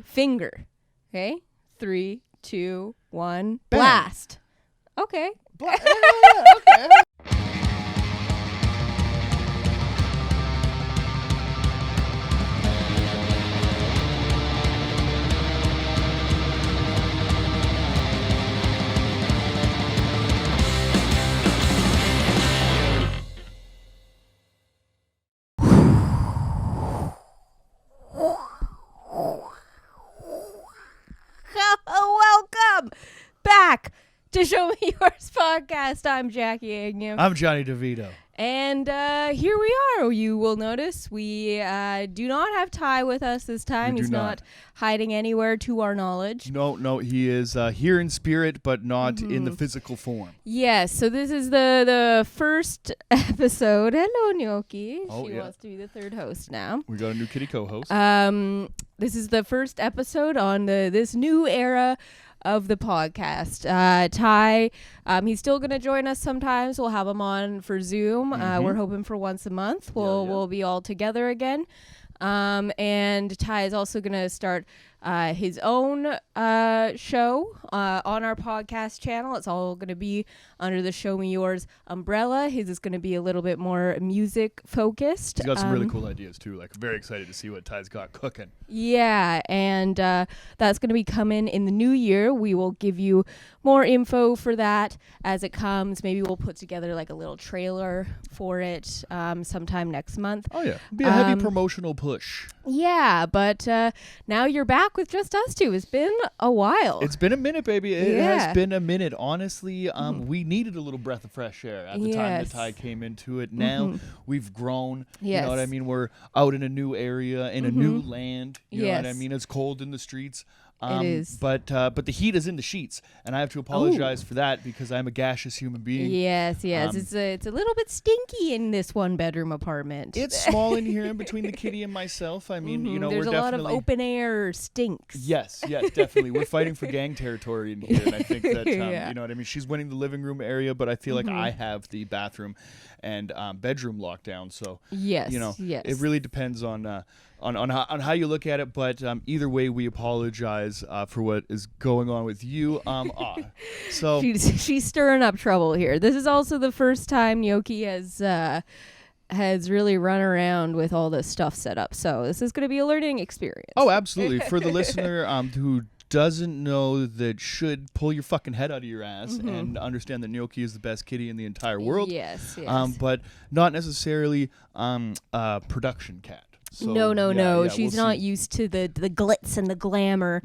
finger. Okay? 3, 2, 1, blast. Okay. Okay. Welcome back to Show Me Yours podcast. I'm Jackie Agnew. I'm Jonny DeVito. And here we are. You will notice we do not have Ty with us this time. He's not hiding anywhere to our knowledge. No, he is here in spirit, but not in the physical form. Yes, so this is the first episode. Hello, Gnocchi. Oh, she yeah. wants to be the third host now. We got a new kitty co-host. This is the first episode on this new era of the podcast. Ty, he's still going to join us sometimes. We'll have him on for Zoom. We're hoping for once a month. We'll be all together again. And Ty is also going to start his own show on our podcast channel. It's all going to be under the Show Me Yours umbrella. His is going to be a little bit more music focused. He's got some really cool ideas too. Like, very excited to see what Ty's got cooking. Yeah, and that's going to be coming in the new year. We will give you more info for that as it comes. Maybe we'll put together like a little trailer for it sometime next month. Oh yeah, be a heavy promotional push. Yeah, but now you're back with just us two. It's been a while. It's been a minute, baby. It has been a minute. Honestly, we needed a little breath of fresh air at the time that Ty came into it. Now we've grown. You know what I mean? We're out in a new area, in a new land. You know what I mean? It's cold in the streets. It is. But the heat is in the sheets, and I have to apologize for that because I'm a gaseous human being. Yes. It's a little bit stinky in this one-bedroom apartment. It's small in here in between the kitty and myself. I mean, you know, there's we're a lot definitely... of open air stinks. Yes, definitely. We're fighting for gang territory in here, and I think that, you know what I mean? She's winning the living room area, but I feel like I have the bathroom and bedroom lockdown, so, you know, it really depends on how you look at it, but either way, we apologize for what is going on with you. So she's stirring up trouble here. This is also the first time Gnocchi has really run around with all this stuff set up, so this is going to be a learning experience. Oh, absolutely. For the listener who doesn't know, that should pull your fucking head out of your ass and understand that Gnocchi is the best kitty in the entire world. Yes. But not necessarily production cat. So, no. She's not used to the glitz and the glamour.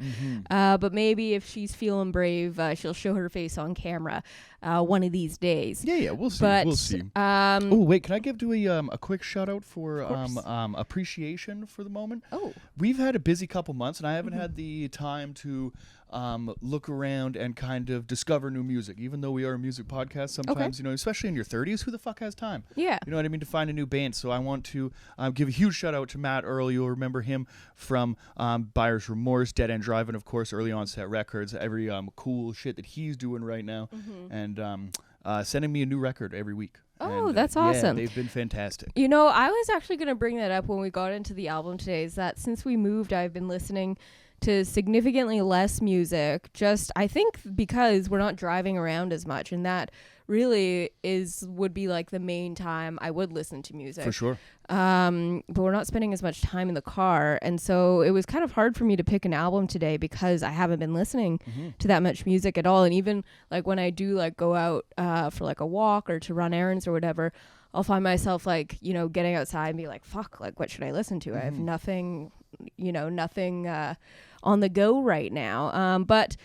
But maybe if she's feeling brave, she'll show her face on camera one of these days. Yeah, we'll see. But, we'll see. Oh, wait, can I give a quick shout out for appreciation for the moment? Oh. We've had a busy couple months, and I haven't had the time to look around and kind of discover new music. Even though we are a music podcast, sometimes, you know, especially in your 30s, who the fuck has time? Yeah. You know what I mean? To find a new band. So I want to give a huge shout out to Matt Earl. You'll remember him from Buyer's Remorse, Dead End Driving, of course, Early Onset Records, every cool shit that he's doing right now, and sending me a new record every week. Oh, and, that's awesome. Yeah, they've been fantastic. You know, I was actually going to bring that up when we got into the album today, is that since we moved, I've been listening to significantly less music, just I think because we're not driving around as much, and that really would be like the main time I would listen to music. For sure. But we're not spending as much time in the car, and so it was kind of hard for me to pick an album today because I haven't been listening to that much music at all. And even like when I do like go out for like a walk or to run errands or whatever, I'll find myself like, you know, getting outside and be like, fuck, like what should I listen to? I have nothing on the go right now. But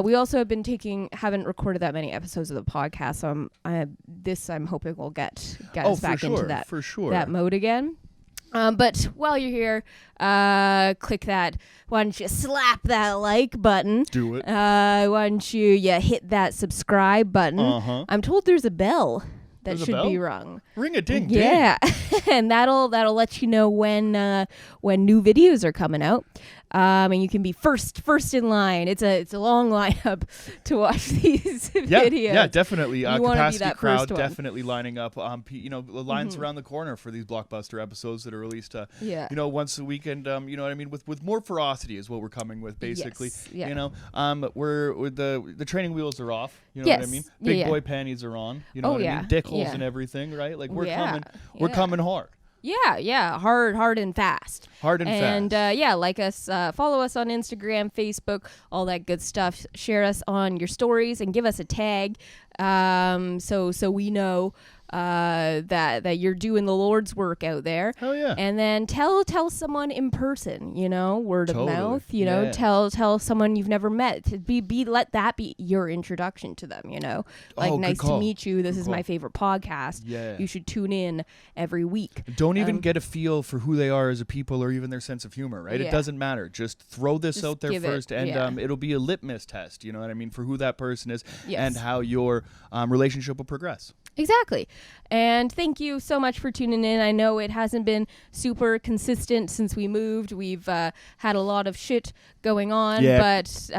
we also have been haven't recorded that many episodes of the podcast, so I'm hoping will get us back into that mode again. But while you're here, click that. Why don't you slap that like button? Do it. Why don't you hit that subscribe button? I'm told there's a bell that should be rung. Ring a ding ding. Yeah, and that'll let you know when new videos are coming out. And you can be first in line. It's a long lineup to watch these videos. Yeah, definitely. Capacity crowd definitely lining up. The lines around the corner for these blockbuster episodes that are released. Once a week, and you know what I mean. With more ferocity is what we're coming with, basically. Yes, yeah. We're the training wheels are off. You know what I mean. Big boy panties are on. You know what I mean. Dick holes and everything, right? Like we're coming. We're coming hard. Yeah, hard and fast. And like us, follow us on Instagram, Facebook, all that good stuff. Share us on your stories and give us a tag, so we know that you're doing the Lord's work out there. Oh yeah. And then tell someone in person, word of mouth, tell someone you've never met. Let that be your introduction to them, nice to meet you. This is my favorite podcast. Yeah. You should tune in every week. Don't even get a feel for who they are as a people or even their sense of humor, right? It doesn't matter. Just throw this out there first, and it'll be a litmus test, you know what I mean, for who that person is and how your relationship will progress. Exactly. And thank you so much for tuning in. I know it hasn't been super consistent since we moved. We've had a lot of shit going on, but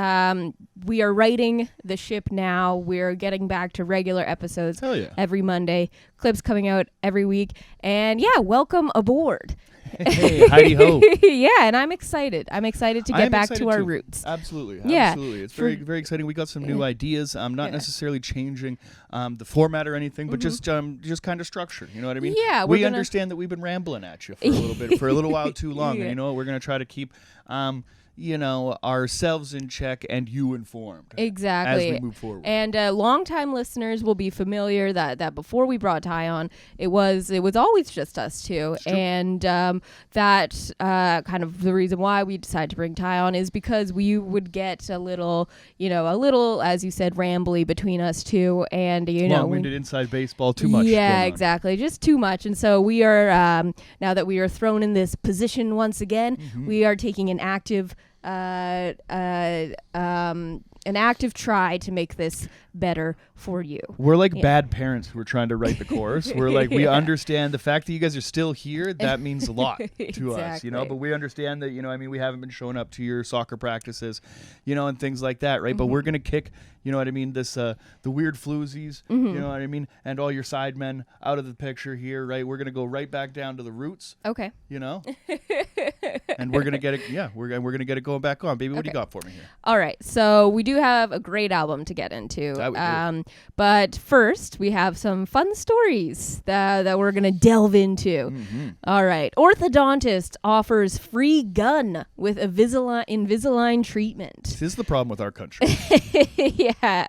we are righting the ship now. We're getting back to regular episodes every Monday. Clips coming out every week. And welcome aboard. Hey, heidi ho. And I'm excited. I'm excited to get back to our roots. Absolutely. It's very, very exciting. We got some new ideas. Not necessarily changing the format or anything, but just kind of structured. You know what I mean? Yeah. We understand that we've been rambling at you for a little bit, for a little while too long. And we're going to try to keep ourselves in check and you informed. Exactly. As we move forward. And longtime listeners will be familiar that before we brought Ty on, it was always just us two. And that kind of the reason why we decided to bring Ty on is because we would get a little, as you said, rambly between us two. And, long-winded inside baseball, too much. Yeah, exactly. Just too much. And so we are, now that we are thrown in this position once again, we are taking an active try to make this better for you. We're like bad parents who are trying to write the course. We're like, we understand the fact that you guys are still here. That means a lot to us, but we understand that, we haven't been showing up to your soccer practices, and things like that. Right. But we're going to kick, this, the weird floozies, you know what I mean? And all your side men out of the picture here. Right. We're going to go right back down to the roots. Okay. And we're going to get it. Yeah. We're going to get it going back on. Baby, what do you got for me here? All right. So we do have a great album to get into. But first, we have some fun stories that we're going to delve into. All right. Orthodontist offers free gun with Invisalign treatment. This is the problem with our country. Yeah.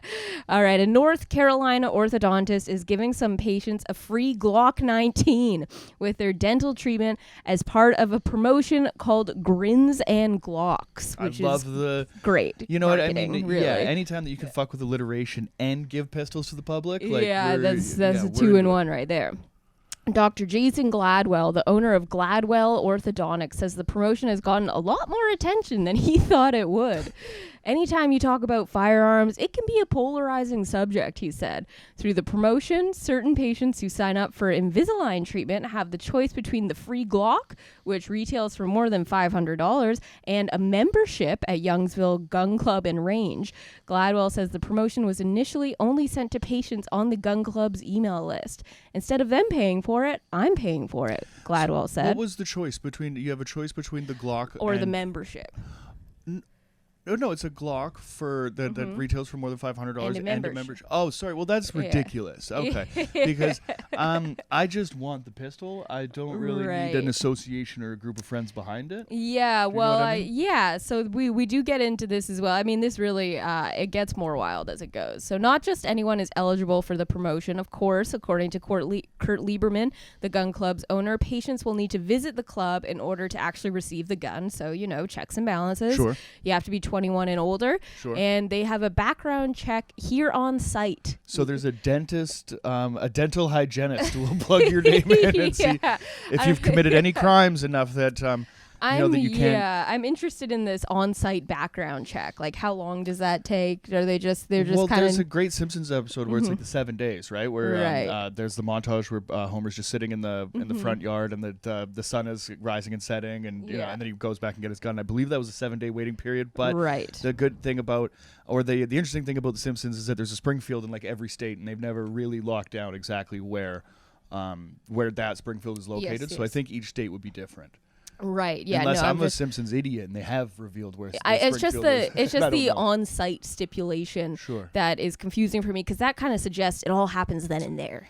All right. A North Carolina orthodontist is giving some patients a free Glock 19 with their dental treatment as part of a promotion called Grins and Glocks, which is great. You know what I mean? Really. Yeah. Anytime that you can fuck with alliteration and give pistols to the public, that's a 2-in-1 right there. Dr. Jason Gladwell, the owner of Gladwell Orthodontics, says the promotion has gotten a lot more attention than he thought it would. Anytime you talk about firearms, it can be a polarizing subject, he said. Through the promotion, certain patients who sign up for Invisalign treatment have the choice between the free Glock, which retails for more than $500, and a membership at Youngsville Gun Club and Range. Gladwell says the promotion was initially only sent to patients on the gun club's email list. Instead of them paying for it, I'm paying for it, Gladwell said. What was the choice between, you have a choice between the Glock or the membership? No, it's a Glock that retails for more than $500 and a membership. Oh, sorry. Well, that's ridiculous. Okay, because I just want the pistol. I don't really need an association or a group of friends behind it. Yeah. So we do get into this as well. I mean, this really it gets more wild as it goes. So not just anyone is eligible for the promotion. Of course, according to Kurt Lieberman, the gun club's owner, patients will need to visit the club in order to actually receive the gun. So checks and balances. Sure. You have to be 21 and older. Sure. And they have a background check here on site. So there's a dentist, a dental hygienist who will plug your name in and see if you've committed any crimes enough that that you can't. Yeah, I'm interested in this on-site background check. Like, how long does that take? Are they're just kind of? Well, there's a great Simpsons episode where it's like the 7 days, right? Where there's the montage where Homer's just sitting in the front yard, and the sun is rising and setting, and and then he goes back and get his gun. I believe that was a 7-day waiting period. But the good thing about, or the interesting thing about the Simpsons is that there's a Springfield in like every state, and they've never really locked down exactly where that Springfield is located. So I think each state would be different. Right. Yeah. Unless I'm a Simpsons idiot and they have revealed where it's just the on-site stipulation that is confusing for me, because that kind of suggests it all happens then and there.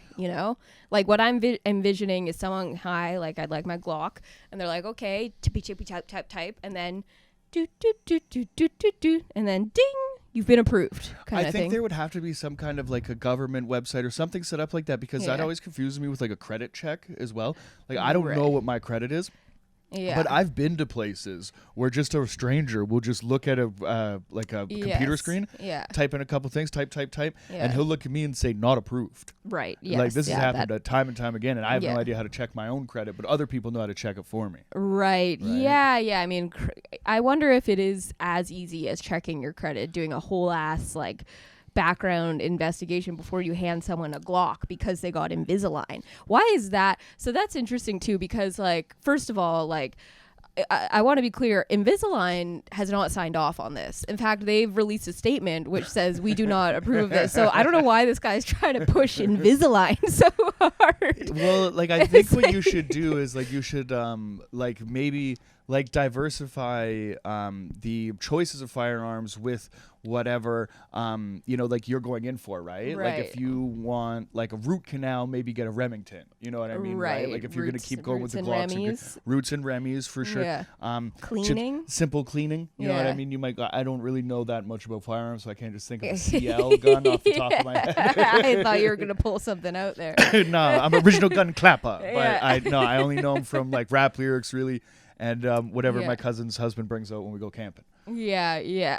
Like what I'm envisioning is someone, hi, like I'd like my Glock, and they're like, okay, tippy type, and then do do do do do do do, and then ding. You've been approved. I think there would have to be some kind of like a government website or something set up like that, because that always confuses me with like a credit check as well. Like I don't know what my credit is. Yeah. But I've been to places where just a stranger will just look at a computer screen, type in a couple things, type, and he'll look at me and say, not approved. Right. Yes. Like this has happened time and time again, and I have no idea how to check my own credit, but other people know how to check it for me. Right. Yeah. I mean, I wonder if it is as easy as checking your credit, doing a whole ass like background investigation before you hand someone a Glock because they got Invisalign. Why is that? So that's interesting too, because like, first of all, like I want to be clear, Invisalign has not signed off on this. In fact, they've released a statement which says we do not approve of this. So I don't know why this guy's trying to push Invisalign so hard. Well, like I think what you should do is like you should like maybe like diversify the choices of firearms with whatever like you're going in for, right? Like if you want like a root canal, maybe get a Remington. You know what I mean? Right. Like if you're gonna keep going with the Glocks, roots and Remy's for sure. Yeah. Cleaning, simple cleaning. You know what I mean? You might go, I don't really know that much about firearms, so I can't just think of a CL gun off the top of my head. I thought you were gonna pull something out there. No, I'm original gun clapper, but I only know him from like rap lyrics, really. And whatever my cousin's husband brings out when we go camping. Yeah.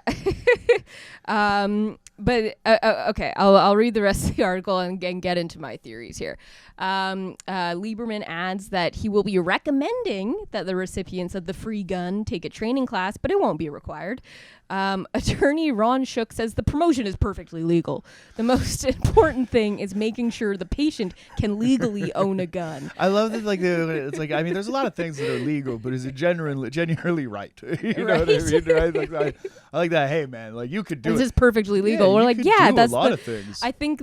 But okay, I'll read the rest of the article and get into my theories here. Lieberman adds that he will be recommending that the recipients of the free gun take a training class, but it won't be required. Attorney Ron Shook says the promotion is perfectly legal. The most important thing is making sure the patient can legally own a gun. I love that. Like it's like, I mean, there's a lot of things that are legal, but is it genuinely right? You know what I mean? Right? Like, I like that. Hey, man, like you could do this is perfectly legal. We're like, that's a lot of things. I think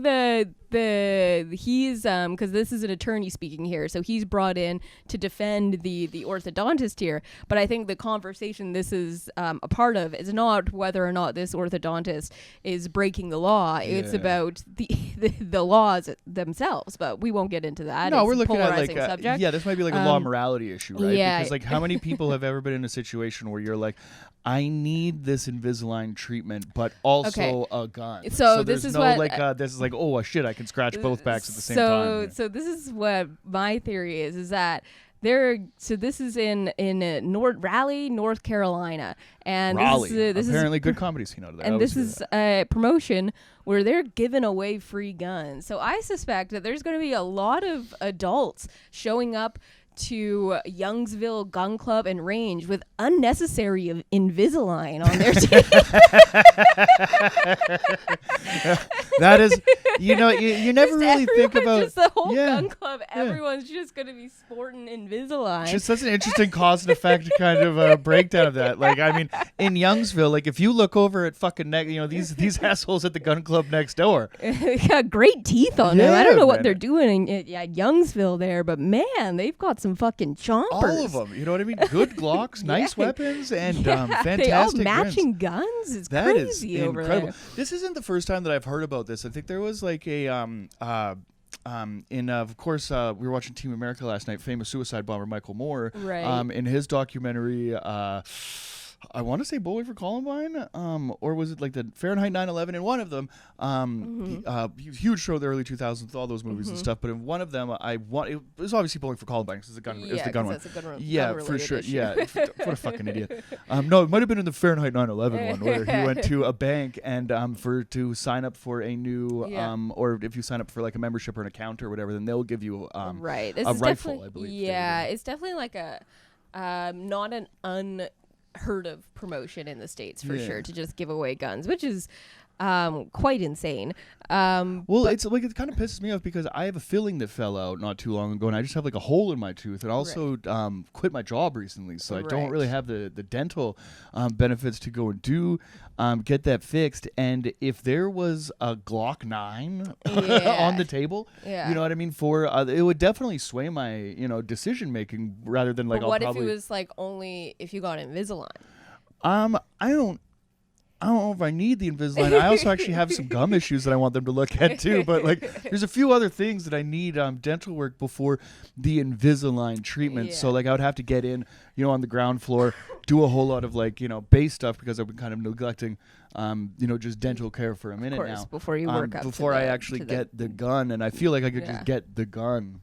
he's because this is an attorney speaking here, so he's brought in to defend the orthodontist here. But I think the conversation this is a part of is not whether or not this orthodontist is breaking the law. It's about the laws themselves. But we won't get into that. No, we're looking at like this might be like a law morality issue, right? Yeah. Because like how many people have ever been in a situation where you're like, I need this Invisalign treatment, but also a gun. So this is this is like, oh shit, I can scratch both backs at the same time. So this is what my theory is that this is in Raleigh, North Carolina, and Raleigh. This is apparently good comedy scene out of there. And this is a promotion where they're giving away free guns. So I suspect that there's going to be a lot of adults showing up to Youngsville Gun Club and Range with unnecessary Invisalign on their teeth. That is, you never really think about just the whole gun club. Everyone's just going to be sporting Invisalign. Just that's an interesting cause and effect kind of breakdown of that. Like, I mean, in Youngsville, like if you look over at fucking these assholes at the gun club next door, they got great teeth on them. I don't know what they're doing at Youngsville there, but man, they've got some fucking chompers. All of them, you know what I mean? Good Glocks, nice weapons, and fantastic. They all matching guns. It's crazy over incredible. there. This isn't the first time that I've heard about this. I think there was like a of course, we were watching Team America last night. Famous suicide bomber Michael Moore, right? In his documentary. I want to say Bowling for Columbine, or was it like the Fahrenheit 9/11? In one of them, huge show of the early 2000s with all those movies and stuff. But in one of them, it was obviously Bowling for Columbine because it's the gun one. That's a gun for sure. Issue. Yeah, what a fucking idiot. No, it might have been in the Fahrenheit 9/11 one where he went to a bank and to sign up for a new or if you sign up for like a membership or an account or whatever, then they'll give you a rifle, I believe. Yeah, it's definitely like a Not an unheard of promotion in the States for sure to just give away guns, which is quite insane. It's like it kind of pisses me off because I have a filling that fell out not too long ago, and I just have like a hole in my tooth, and also quit my job recently, so I don't really have the dental benefits to go and do get that fixed. And if there was a Glock 9 on the table, you know what I mean, for it would definitely sway my decision making rather than like. But what if it was like only if you got Invisalign? I don't know if I need the Invisalign. I also actually have some gum issues that I want them to look at too. But like, there's a few other things that I need dental work before the Invisalign treatment. So like, I would have to get in, on the ground floor, do a whole lot of like, base stuff because I've been kind of neglecting, just dental care for a minute now. Before you work up. Before I actually get the gun, and I feel like I could just get the gun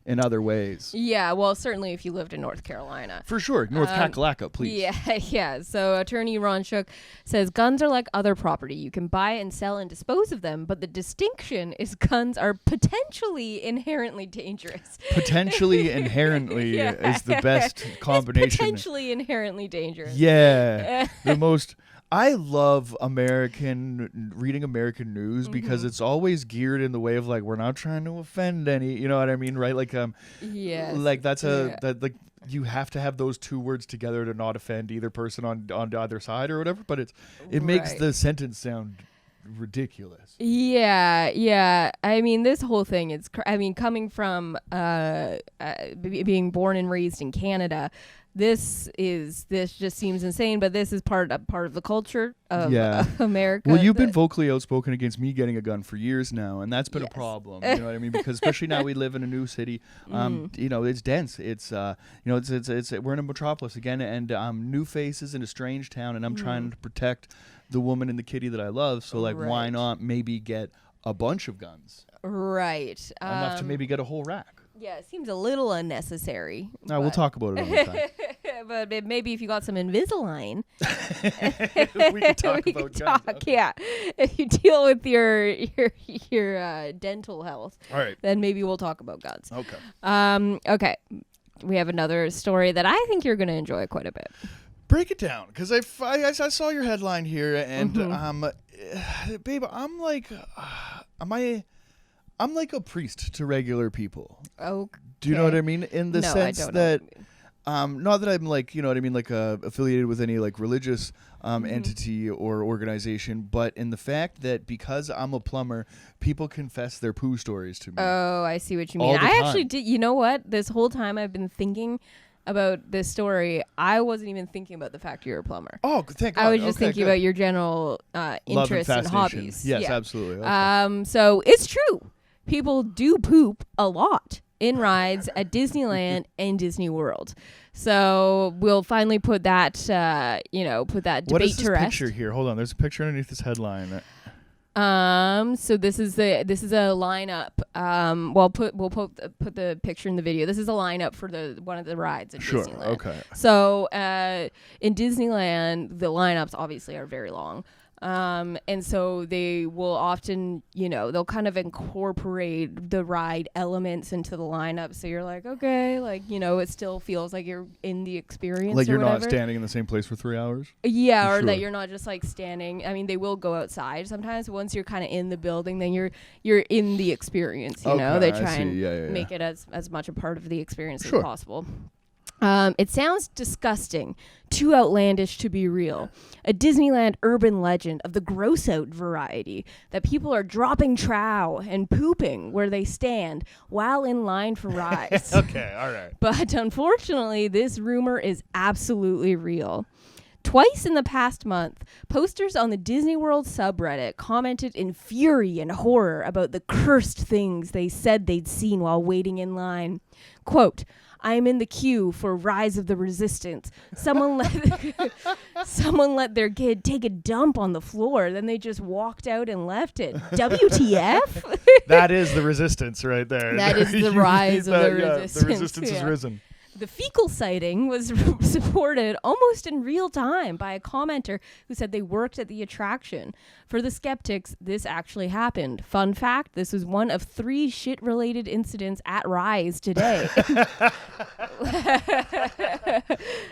in other ways. Yeah, well, certainly if you lived in North Carolina. For sure. North Kakalaka, please. Yeah. So Attorney Ron Shook says guns are like other property. You can buy and sell and dispose of them, but the distinction is guns are potentially inherently dangerous. Potentially inherently is the best combination. It's potentially inherently dangerous. Yeah. The most... I love reading American news because it's always geared in the way of like, we're not trying to offend any, you know what I mean? Right. Like, like that you have to have those two words together to not offend either person on either side or whatever. But it makes the sentence sound ridiculous. Yeah. I mean, this whole thing coming from being born and raised in Canada, this just seems insane, but this is part of the culture of America. Well, you've been vocally outspoken against me getting a gun for years now, and that's been a problem. You know what I mean? Because especially now we live in a new city. It's dense. It's it's we're in a metropolis again, and new faces in a strange town, and I'm trying to protect the woman and the kitty that I love. So like, why not maybe get a bunch of guns? Right. Enough to maybe get a whole rack. Yeah, it seems a little unnecessary. No, we'll talk about it another time. But maybe if you got some Invisalign, we could talk about guns. Okay. Yeah, if you deal with your dental health, all right, then maybe we'll talk about guns. Okay. Okay. We have another story that I think you're going to enjoy quite a bit. Break it down, because I saw your headline here, and babe, I'm like a priest to regular people. Okay. Do you know what I mean? In the sense I don't that, not that I'm like, like affiliated with any like religious entity or organization, but in the fact that because I'm a plumber, people confess their poo stories to me. Oh, I see what you mean. I actually did. You know what? This whole time I've been thinking about this story, I wasn't even thinking about the fact you're a plumber. Oh, thank God. I was just thinking about your general interests and hobbies. Yes, absolutely. Okay. So it's true. People do poop a lot in rides at Disneyland and Disney World. So we'll finally put that, put that debate to rest. What is this picture here? Hold on. There's a picture underneath this headline. So this is a lineup. We'll put the picture in the video. This is a lineup for one of the rides at Disneyland. Okay. So in Disneyland, the lineups obviously are very long. And so they will often, they'll kind of incorporate the ride elements into the lineup. So you're like, okay, like, it still feels like you're in the experience. Like you're not standing in the same place for 3 hours? Yeah, or that you're not just like standing. I mean, they will go outside sometimes. Once you're kind of in the building, then you're in the experience, you know? They try and make it as much a part of the experience as possible. It sounds disgusting, too outlandish to be real. A Disneyland urban legend of the gross-out variety that people are dropping trow and pooping where they stand while in line for rides. Okay, all right. But unfortunately, this rumor is absolutely real. Twice in the past month, posters on the Disney World subreddit commented in fury and horror about the cursed things they said they'd seen while waiting in line. Quote, "I am in the queue for Rise of the Resistance. Someone let their kid take a dump on the floor. Then they just walked out and left it. WTF?" That is the resistance right there. That is the rise of the resistance. The resistance is risen. The fecal sighting was supported almost in real time by a commenter who said they worked at the attraction. For the skeptics, this actually happened. Fun fact, this was one of 3 shit-related incidents at Rise today.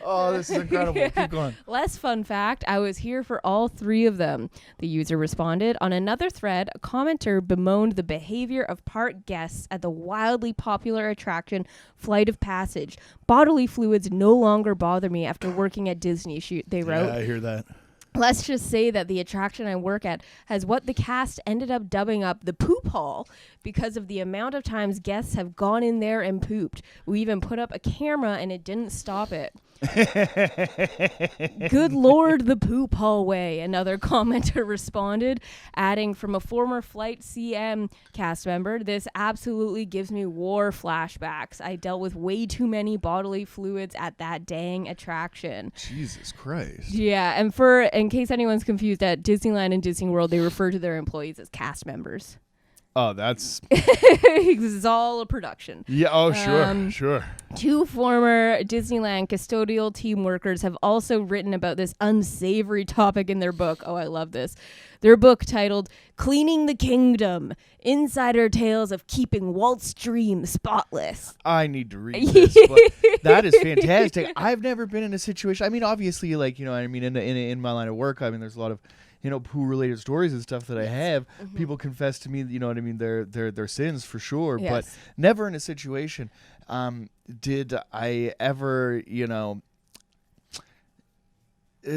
Oh, this is incredible. Keep going. Less fun fact, I was here for all 3 of them. The user responded. On another thread, a commenter bemoaned the behavior of park guests at the wildly popular attraction Flight of Passage. Bodily fluids no longer bother me after working at Disney, they wrote. Yeah, I hear that. Let's just say that the attraction I work at has what the cast ended up dubbing up the poop hall because of the amount of times guests have gone in there and pooped. We even put up a camera and it didn't stop it. Good Lord, the poop hallway, another commenter responded, adding, from a former Flight CM cast member, this absolutely gives me war flashbacks. I dealt with way too many bodily fluids at that dang attraction. Jesus Christ. Yeah, and in case anyone's confused, at Disneyland and Disney World, they refer to their employees as cast members. Oh, that's... This is all a production. Yeah, oh, sure. 2 former Disneyland custodial team workers have also written about this unsavory topic in their book. Oh, I love this. Their book titled Cleaning the Kingdom, Insider Tales of Keeping Walt's Dream Spotless. I need to read this. But that is fantastic. I've never been in a situation... I mean, obviously, like, you know, I mean, in my line of work, I mean, there's a lot of... poo-related stories and stuff that I have. Mm-hmm. People confess to me, you know what I mean, their sins for sure, yes. But never in a situation did I ever,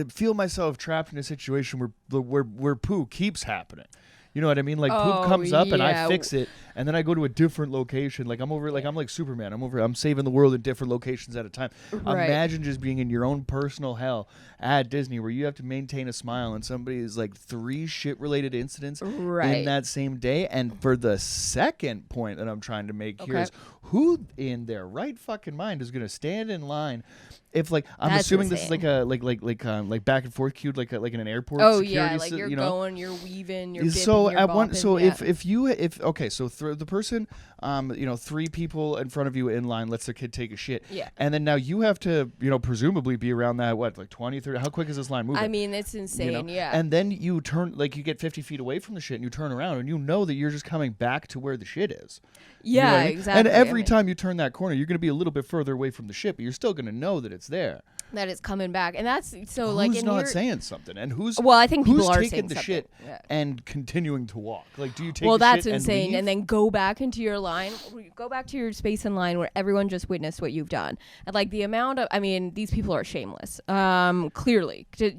feel myself trapped in a situation where poo keeps happening. You know what I mean? Like poop comes up and I fix it, and then I go to a different location. Like I'm like Superman. I'm saving the world in different locations at a time. Right. Imagine just being in your own personal hell at Disney, where you have to maintain a smile, and somebody is like 3 shit-related incidents in that same day. And for the second point that I'm trying to make here is, who in their right fucking mind is going to stand in line? If I'm That's assuming insane. This is like back and forth queued like in an airport. Oh security yeah, like you're going, you're weaving, you're bipping, so you're at bopping, one, so yeah. so the person, 3 people in front of you in line lets their kid take a shit. Yeah. And then now you have to, presumably be around that like 20, 30. How quick is this line moving? I mean, it's insane. Yeah. And then you turn, you get 50 feet away from the shit and you turn around and you know that you're just coming back to where the shit is. Yeah, exactly. And every time you turn that corner, you're going to be a little bit further away from the shit, but you're still going to know that it's there. That it's coming back, and that's so who's like. Who's not saying something, and who's? Well, I think people are taking saying the something. Shit and continuing to walk. Like, do you take? Well, the that's shit insane, and then go back into your line. Go back to your space in line where everyone just witnessed what you've done, and like the amount of. I mean, these people are shameless. Clearly, to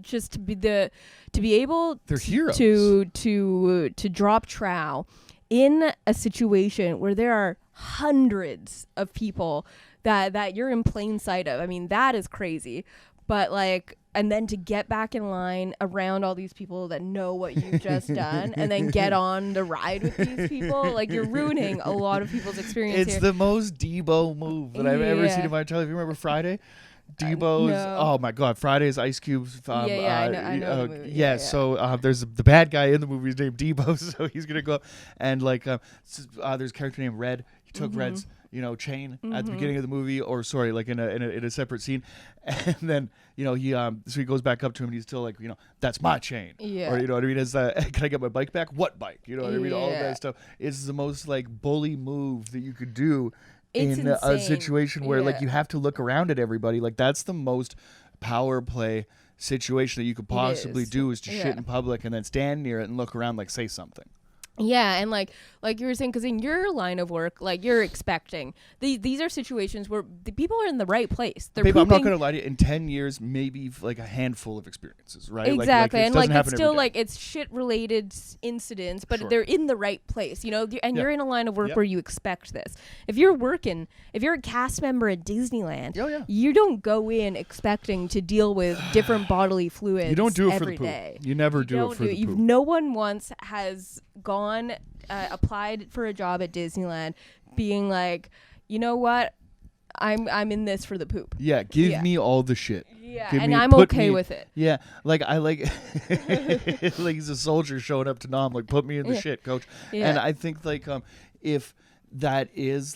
be able. They're heroes. To drop trow in a situation where there are hundreds of people that you're in plain sight of. I mean, that is crazy. But and then to get back in line around all these people that know what you've just done and then get on the ride with these people, you're ruining a lot of people's experience. It's the most Debo move that I've ever seen in my entire life. You remember Friday? Debo's, no. Oh my God, Friday's Ice Cube's. I know the movie. Yeah, so there's the bad guy in the movie. His named Debo, so he's gonna go up and there's a character named Red. He took Red's chain at the beginning of the movie, or sorry, in a separate scene, and then he goes back up to him and he's still like, that's my chain, or you know what I mean? Can I get my bike back? What bike? You know what I mean? All of that stuff. It's the most bully move that you could do. It's in a situation where you have to look around at everybody. That's the most power play situation that you could possibly do, is to shit in public and then stand near it and look around, say something. Yeah, and like you were saying, because in your line of work, you're expecting these are situations where the people are in the right place. They're I'm not gonna lie to you. In 10 years, maybe a handful of experiences, right? Exactly, and it's still it's shit related incidents, but they're in the right place, and you're in a line of work where you expect this. If you're a cast member at Disneyland, you don't go in expecting to deal with different bodily fluids. You don't do it for the poop. Day. You never do it for the poop. No one once has gone applied for a job at Disneyland being like, you know what, I'm in this for the poop. Yeah, give me all the shit. Yeah, and I'm okay with it. Yeah, I he's a soldier showing up to Nam, put me in the shit, coach. Yeah. And I think if that is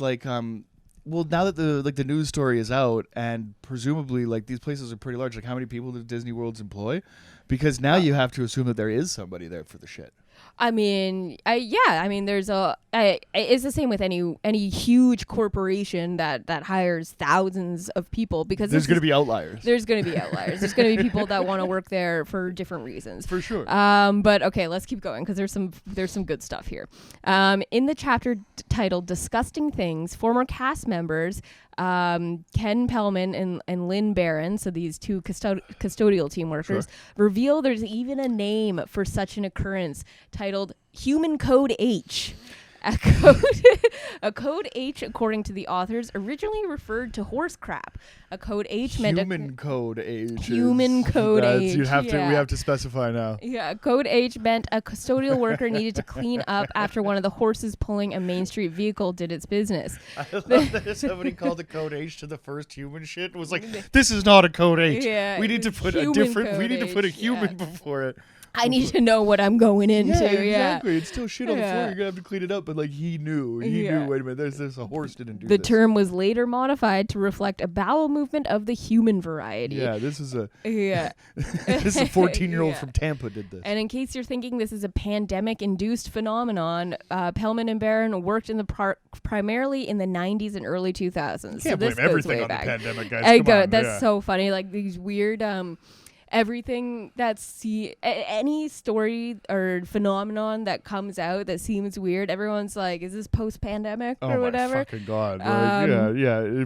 well, now that the news story is out, and presumably like these places are pretty large, like how many people do Disney Worlds employ? Because now you have to assume that there is somebody there for the shit. I mean, there's it's the same with any huge corporation that hires thousands of people, because there's going to be outliers. There's going to be outliers. There's going to be people that want to work there for different reasons. For sure. But okay, let's keep going, because there's some good stuff here. In the chapter titled "Disgusting Things," former cast members Ken Pellman and Lynn Barron, so these two custodial team workers, reveal there's even a name for such an occurrence titled Human Code H. A code H, according to the authors, originally referred to horse crap. A code H meant human code H. Human code H. We have to specify now. Yeah, code H meant a custodial worker needed to clean up after one of the horses pulling a Main Street vehicle did its business. I love that somebody called the code H to the first human shit. It was like, this is not a code H. Yeah, we need to put a different. We need to put a human before it. I need to know what I'm going into. Yeah, exactly. It's still shit on the floor. You're gonna have to clean it up. But like he knew. He knew. Wait a minute. There's a horse didn't do this. The term was later modified to reflect a bowel movement of the human variety. Yeah, this is a this is a 14-year-old from Tampa did this. And in case you're thinking this is a pandemic-induced phenomenon, Pellman and Barron worked in the primarily in the 90s and early 2000s. You can't blame everything on the pandemic, guys. That's so funny. Like these weird. Everything that's any story or phenomenon that comes out that seems weird, everyone's like, is this post-pandemic or whatever? Oh my fucking God.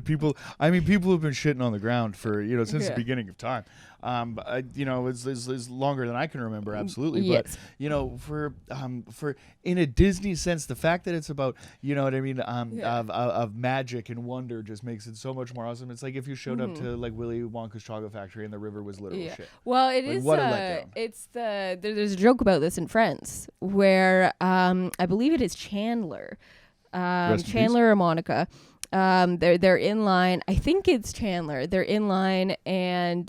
People have been shitting on the ground for, since the beginning of time. It's longer than I can remember, absolutely. Yes. But, for in a Disney sense, the fact that it's about, of magic and wonder just makes it so much more awesome. It's like if you showed up to like Willy Wonka's chocolate factory and the river was literal shit. Well, it is. What a letdown. There's a joke about this in Friends where I believe it is Chandler, Chandler or Monica. They're in line. I think it's Chandler. They're in line, and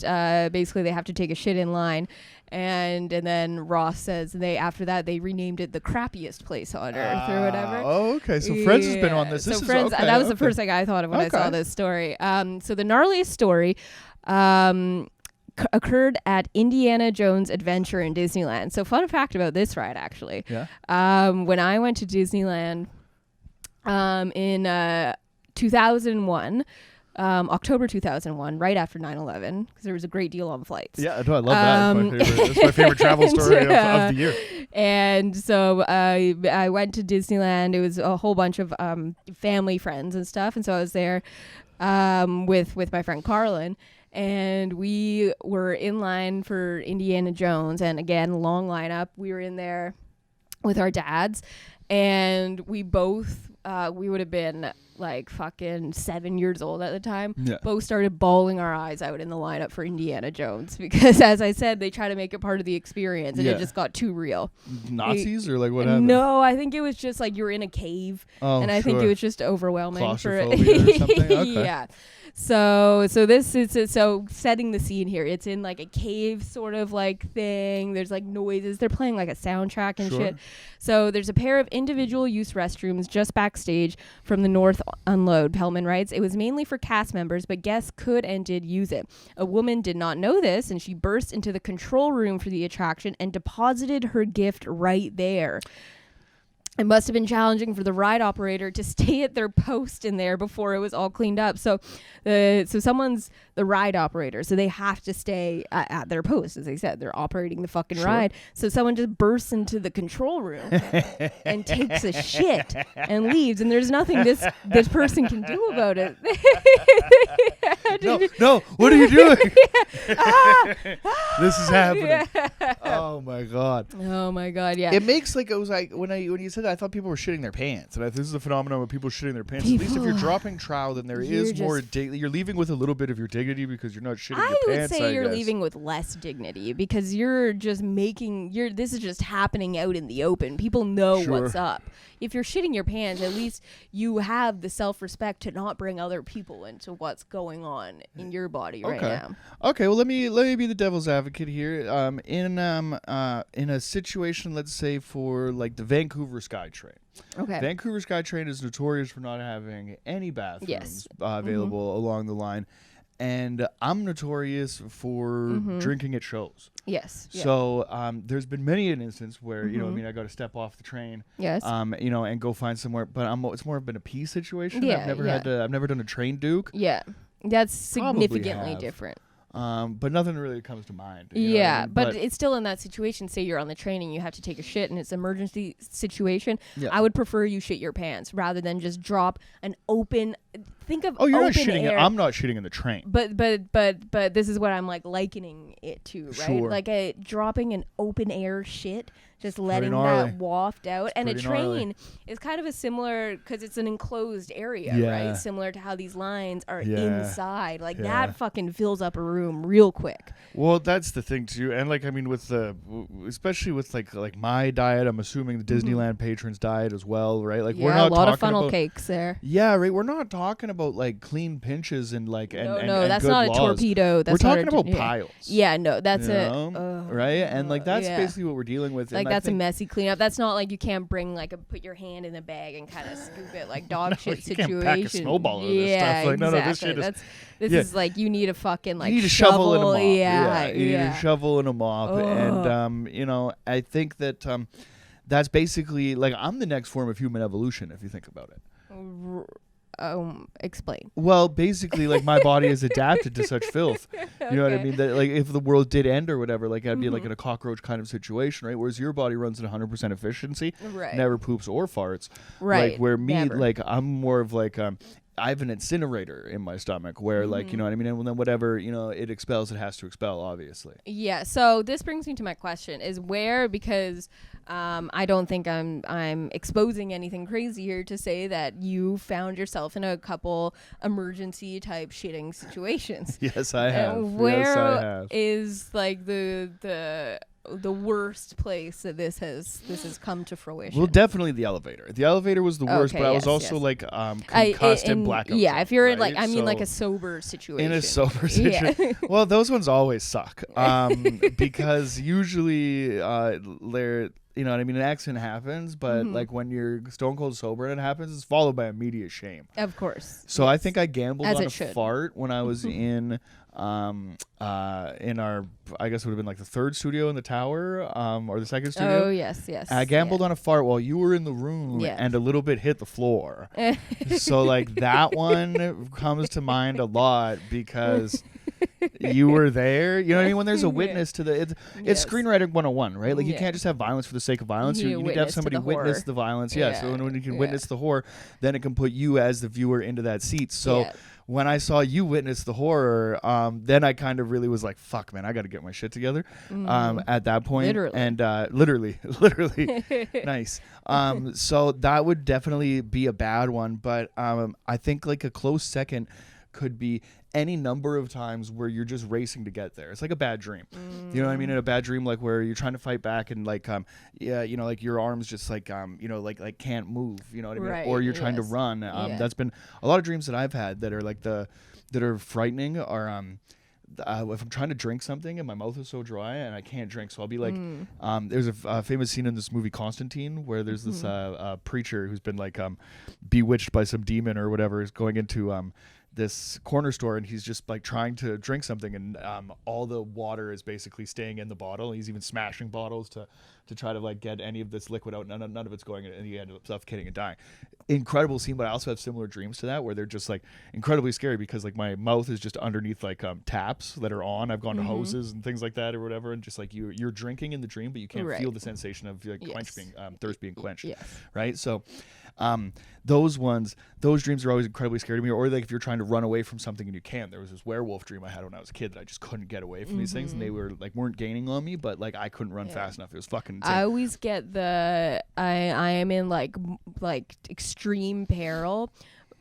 basically they have to take a shit in line, and then Ross says after that they renamed it the crappiest place on earth or whatever. Oh, okay. So Friends has been on this. So Friends, that was the first thing I thought of when I saw this story. So the gnarliest story occurred at Indiana Jones Adventure in Disneyland. So fun fact about this ride, actually. Yeah. When I went to Disneyland in 2001, October 2001, right after 9/11, because there was a great deal on flights. Yeah, I love that. That's my favorite travel story of the year. And so I went to Disneyland. It was a whole bunch of family friends and stuff, and so I was there with my friend Carlin. And we were in line for Indiana Jones, and again, long lineup. We were in there with our dads, and we both we would have been like fucking 7 years old at the time. Yeah. Both started bawling our eyes out in the lineup for Indiana Jones because, as I said, they try to make it part of the experience, and it just got too real. Nazis or like what happened? No, I think it was just like you were in a cave, and I think it was just overwhelming. Claustrophobia or something? Okay. Yeah. So this is so setting the scene here. It's in like a cave sort of like thing. There's like noises. They're playing like a soundtrack and shit. So there's a pair of individual use restrooms just backstage from the North Unload, Pellman writes. It was mainly for cast members, but guests could and did use it. A woman did not know this, and she burst into the control room for the attraction and deposited her gift right there. It must have been challenging for the ride operator to stay at their post in there before it was all cleaned up. So someone's the ride operator, so they have to stay at their post. As I said, they're operating the fucking ride. So someone just bursts into the control room and takes a shit and leaves, and there's nothing this person can do about it. No, what are you doing? This is happening. Oh my god. Yeah. It makes like, it was like when you said that, I thought people were shitting their pants, and this is a phenomenon of people shitting their pants. At least if you're dropping trowel, then there is more you're leaving with a little bit of your dignity because you're not shitting your pants. I would say you're leaving with less dignity because you're just this is just happening out in the open. People know what's up. If you're shitting your pants, at least you have the self-respect to not bring other people into what's going on in your body right now. Okay, well let me be the devil's advocate here. In a situation, let's say for like the Vancouver Skyway. SkyTrain. Okay. Vancouver SkyTrain is notorious for not having any bathrooms available along the line. And I'm notorious for drinking at shows. Yes. So there's been many an instance where, you know, I mean, I got to step off the train, yes. You know, and go find somewhere. But it's more been a pee situation. Yeah, I've never done a train duke. Yeah. That's significantly different. But nothing really comes to mind. Yeah, I mean? but it's still in that situation. Say you're on the train and you have to take a shit and it's an emergency situation. Yeah. I would prefer you shit your pants rather than just drop an open. Think of you're not open shitting. air. I'm not shitting in the train. But this is what I'm like likening it to, right? Sure. Like dropping an open air shit, just letting that waft out. And a train is kind of a similar, because it's an enclosed area, right? Similar to how these lines are inside. Like that fucking fills up a room real quick. Well, that's the thing too, and like I mean, with especially with like my diet, I'm assuming the Disneyland patrons' diet as well, right? Like we're not a lot talking of funnel about, cakes there. Yeah, right. We're not talking about like clean pinches and like and that's good not laws. a torpedo. That's we're talking about piles. Yeah, no, that's right, and like that's basically what we're dealing with. Like that's a messy cleanup. That's not like you can't bring like put your hand in a bag and kind of scoop it like dog shit situation. You can't pack a snowball of this stuff. Like exactly. this shit is. This is like you need a fucking like you need a shovel and a mop. Yeah, you need a shovel and a mop, and you know, I think that that's basically like I'm the next form of human evolution if you think about it. Explain. Well, basically, like my body is adapted to such filth. You know what I mean? That like if the world did end or whatever, like I'd be like in a cockroach kind of situation, right? Whereas your body runs at 100% efficiency, never poops or farts, right? Like where me, never. like I'm more of like I have an incinerator in my stomach where like, you know what I mean? And then whatever, you know, it expels, it has to expel, obviously. Yeah. So this brings me to my question is where, because I don't think I'm exposing anything crazy here to say that you found yourself in a couple emergency type shitting situations. Yes, I have. Where is like the worst place that this has come to fruition? Well, definitely the elevator. The elevator was the worst, but I was also like concussed and blackout. Yeah, if you're in like I mean like a sober situation. In a sober situation. Well, those ones always suck. Because usually they're, you know what I mean, an accident happens, but like when you're stone cold sober and it happens, it's followed by immediate shame. Of course. So I think I gambled on a fart when I was in our, I guess it would have been like the third studio in the tower, or the second studio. Oh yes. I gambled on a fart while you were in the room, and a little bit hit the floor. So like that one comes to mind a lot because you were there. You know what I mean? When there's a witness to it's screenwriting 101, right? Like you can't just have violence for the sake of violence. You need to have somebody witness the violence. So when you can witness the horror, then it can put you as the viewer into that seat. So when I saw you witness the horror, then I kind of really was like, fuck, man, I got to get my shit together at that point. Literally. And literally nice. So that would definitely be a bad one. But I think like a close second could be any number of times where you're just racing to get there. It's like a bad dream. You know what I mean? In a bad dream, like where you're trying to fight back and like you know, like your arms just like you know, like can't move, you know what I mean? Or you're trying to run. That's been a lot of dreams that I've had that are like that are frightening are if I'm trying to drink something and my mouth is so dry and I can't drink, so I'll be like, there's a famous scene in this movie Constantine where there's this preacher who's been like bewitched by some demon or whatever, is going into this corner store and he's just like trying to drink something and all the water is basically staying in the bottle. He's even smashing bottles to try to like get any of this liquid out. None of it's going, and he ended up suffocating and dying. Incredible scene, but I also have similar dreams to that where they're just like incredibly scary because like my mouth is just underneath like taps that are on. I've gone to hoses and things like that or whatever, and just like you're drinking in the dream, but you can't feel the sensation of like thirst being quenched. Right. So those dreams are always incredibly scary to me. Or like if you're trying to run away from something and you can't. There was this werewolf dream I had when I was a kid that I just couldn't get away from these things, and they were like weren't gaining on me, but like I couldn't run fast enough. It was fucking insane. I always get I am in like extreme peril,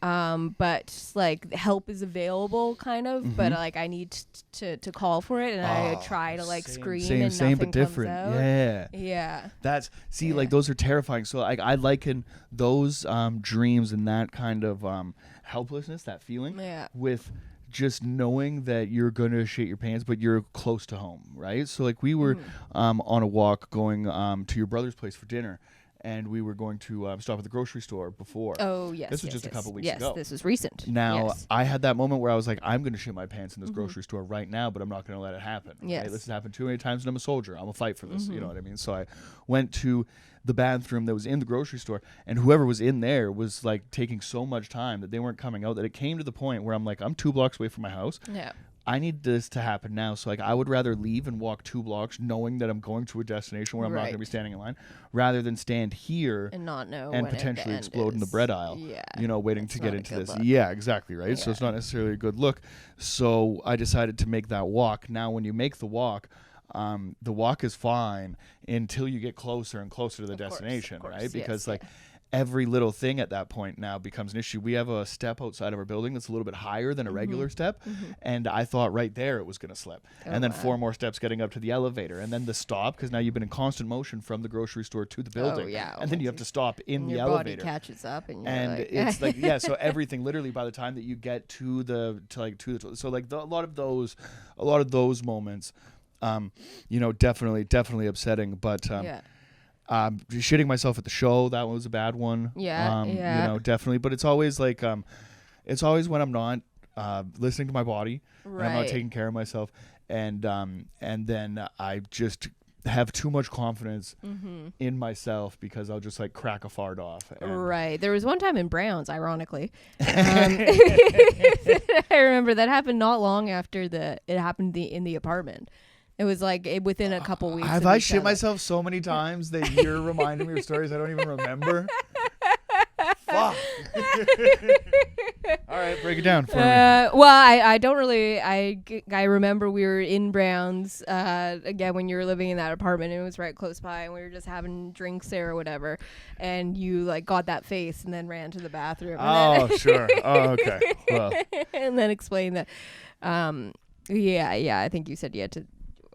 but like help is available kind of, but like I need to call for it, and I try to like scream and nothing but different. comes out. Yeah. That's like those are terrifying. So like I liken those dreams and that kind of helplessness, that feeling, with just knowing that you're going to shit your pants, but you're close to home, right? So like we were on a walk going to your brother's place for dinner. and we were going to stop at the grocery store before. Oh, yes. This was just a couple weeks ago. Yes, this was recent. Now, I had that moment where I was like, I'm going to shit my pants in this grocery store right now, but I'm not going to let it happen. Yes. Right? This has happened too many times, and I'm a soldier. I'm going to fight for this. You know what I mean? So I went to the bathroom that was in the grocery store, and whoever was in there was like taking so much time that they weren't coming out that it came to the point where I'm like, I'm 2 blocks away from my house. Yeah. I need this to happen now. So like I would rather leave and walk 2 blocks knowing that I'm going to a destination where I'm not going to be standing in line, rather than stand here and not know and potentially explode in the bread aisle. Yeah. You know, waiting to get into this. Look. Yeah, exactly, right? Yeah. So it's not necessarily a good look. So I decided to make that walk. Now when you make the walk is fine until you get closer and closer to the destination, right? Because every little thing at that point now becomes an issue. We have a step outside of our building that's a little bit higher than a regular step, and I thought right there it was going to slip. And then 4 more steps getting up to the elevator, and then the stop, because now you've been in constant motion from the grocery store to the building. And then you have to stop in the elevator. Your body catches up, and it's like, yeah, so everything literally by the time that you get to the so like a lot of those moments, you know, definitely upsetting, but shitting myself at the show, that was a bad one. You know, definitely. But it's always like it's always when I'm not listening to my body, and I'm not taking care of myself, and then I just have too much confidence in myself because I'll just like crack a fart off. Right. There was one time in Browns, ironically. I remember that happened not long after it happened in the apartment. It was like within a couple weeks. Have I shit myself so many times that you're reminding me of stories I don't even remember? Fuck. All right, break it down for me. Well, I don't really. I remember we were in Browns again when you were living in that apartment. And it was right close by, and we were just having drinks there or whatever. And you like got that face and then ran to the bathroom. Oh, sure. Oh, okay. Well. And then explained that. Yeah. I think you said you had to.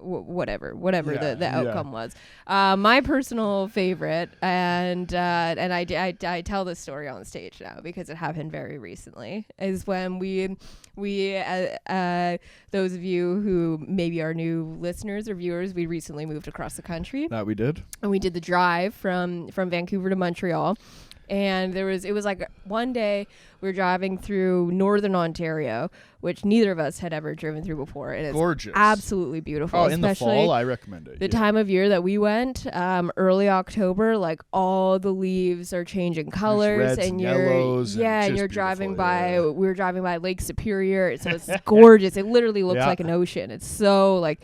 Whatever the outcome was. My personal favorite, and I tell this story on stage now because it happened very recently, is when we those of you who maybe are new listeners or viewers, we recently moved across the country. That we did. And we did the drive from Vancouver to Montreal. And it was like one day we were driving through northern Ontario, which neither of us had ever driven through before. And it's gorgeous. Absolutely beautiful. Oh, in the fall, I recommend it. The time of year that we went, early October, like all the leaves are changing colors. And yellows. And you're driving by, we were driving by Lake Superior. So it's gorgeous. It literally looks like an ocean. It's so like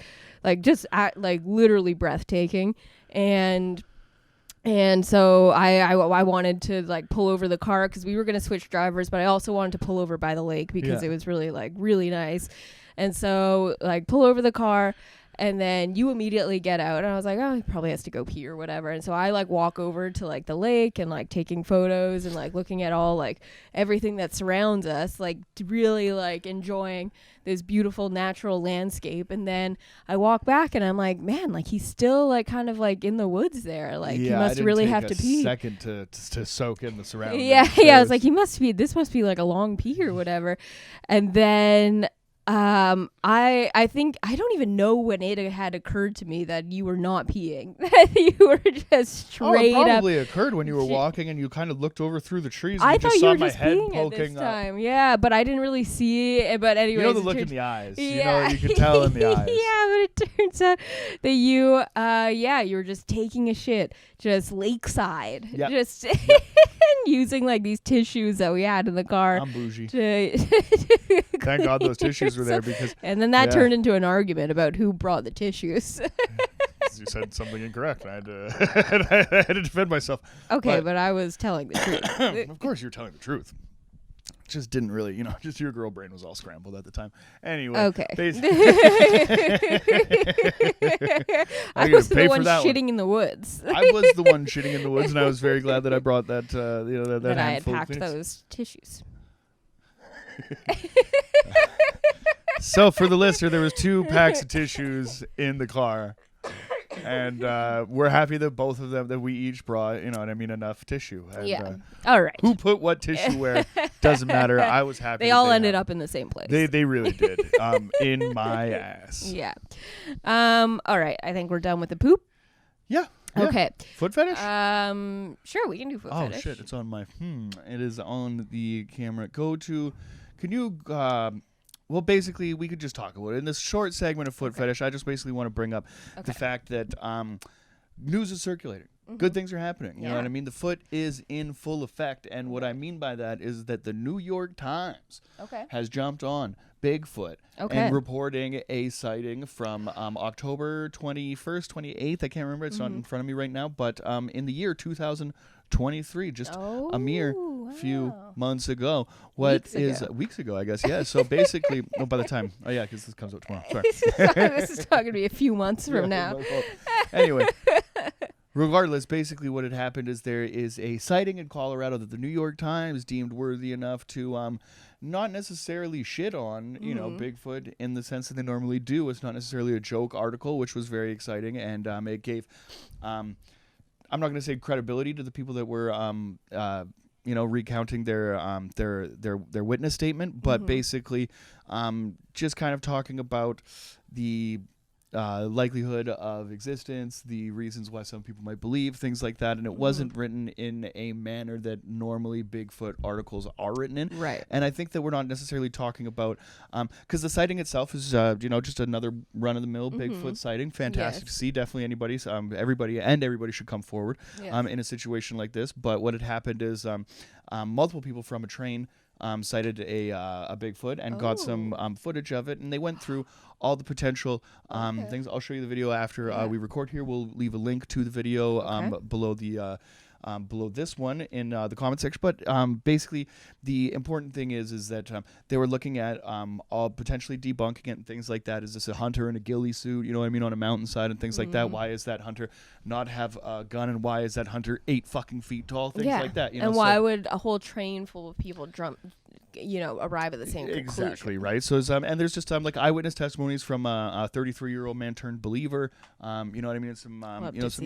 just literally breathtaking. And so I wanted to like pull over the car because we were going to switch drivers, but I also wanted to pull over by the lake because it was really nice. And so like pull over the car, and then you immediately get out, and I was like, oh, he probably has to go pee or whatever. And so I like walk over to like the lake and like taking photos and like looking at all like everything that surrounds us, like really like enjoying this beautiful natural landscape. And then I walk back and I'm like, man, like he's still like kind of like in the woods there. Like he must really have to pee. Second to soak in the surroundings. Yeah. I was like, this must be like a long pee or whatever. And then I think I don't even know when it had occurred to me that you were not peeing. That you were just straight up. It probably occurred when you were walking and you kind of looked over through the trees. And I thought you were just peeing at this time. Yeah, but I didn't really see it. But anyway, you know the look in the eyes. You know, you can tell in the eyes. Yeah, but it turns out that you were just taking a shit, just lakeside, just using like these tissues that we had in the car. I'm bougie. Thank God those tissues were there because. And then that turned into an argument about who brought the tissues. You said something incorrect. I had to defend myself. Okay, but I was telling the truth. Of course, you're telling the truth. Just didn't really, just your girl brain was all scrambled at the time. Anyway. Okay. I was the one shitting in the woods. I was the one shitting in the woods, and I was very glad that I brought that, that I had packed those tissues. So for the listener, there was 2 packs of tissues in the car. And we're happy that both of them, that we each brought, enough tissue. And, all right. Who put what tissue where doesn't matter. I was happy. They all ended up in the same place. They really did. In my ass. Yeah. All right. I think we're done with the poop. Yeah. Okay. Foot fetish? Sure, we can do foot fetish. Oh shit, it's on my it is on the camera. Can you well, basically, we could just talk about it. In this short segment of foot fetish, I just basically want to bring up the fact that news is circulating. Good things are happening. You know what I mean? The foot is in full effect. And what I mean by that is that the New York Times has jumped on Bigfoot and reporting a sighting from October 21st, 28th. I can't remember. It's not in front of me right now. But in the year 2023, just a mere few months ago. Weeks ago, I guess. Yeah. So basically, by the time, because this comes out tomorrow. Sorry. This is talking to be a few months from now. Anyway. Regardless, basically what had happened is there is a sighting in Colorado that the New York Times deemed worthy enough to not necessarily shit on, you know, Bigfoot in the sense that they normally do. It's not necessarily a joke article, which was very exciting, and it gave, I'm not going to say credibility to the people that were, recounting their witness statement, but basically just kind of talking about the likelihood of existence, the reasons why some people might believe, things like that. And it wasn't written in a manner that normally Bigfoot articles are written in. Right. And I think that we're not necessarily talking about, because the sighting itself is, just another run-of-the-mill Bigfoot sighting. Fantastic to see. Definitely everybody should come forward in a situation like this. But what had happened is multiple people from a train sighted a Bigfoot and got some footage of it, and they went through all the potential things. I'll show you the video after we record here. We'll leave a link to the video below the below this one in the comment section. But basically, the important thing is that they were looking at all potentially debunking it and things like that. Is this a hunter in a ghillie suit? You know what I mean, on a mountainside and things like that. Why is that hunter not have a gun? And why is that hunter 8 fucking feet tall? Things like that. You know, and why would a whole train full of people arrive at the same conclusion? Exactly, right. So and there's just like eyewitness testimonies from a 33-year-old man turned believer. You know what I mean? Some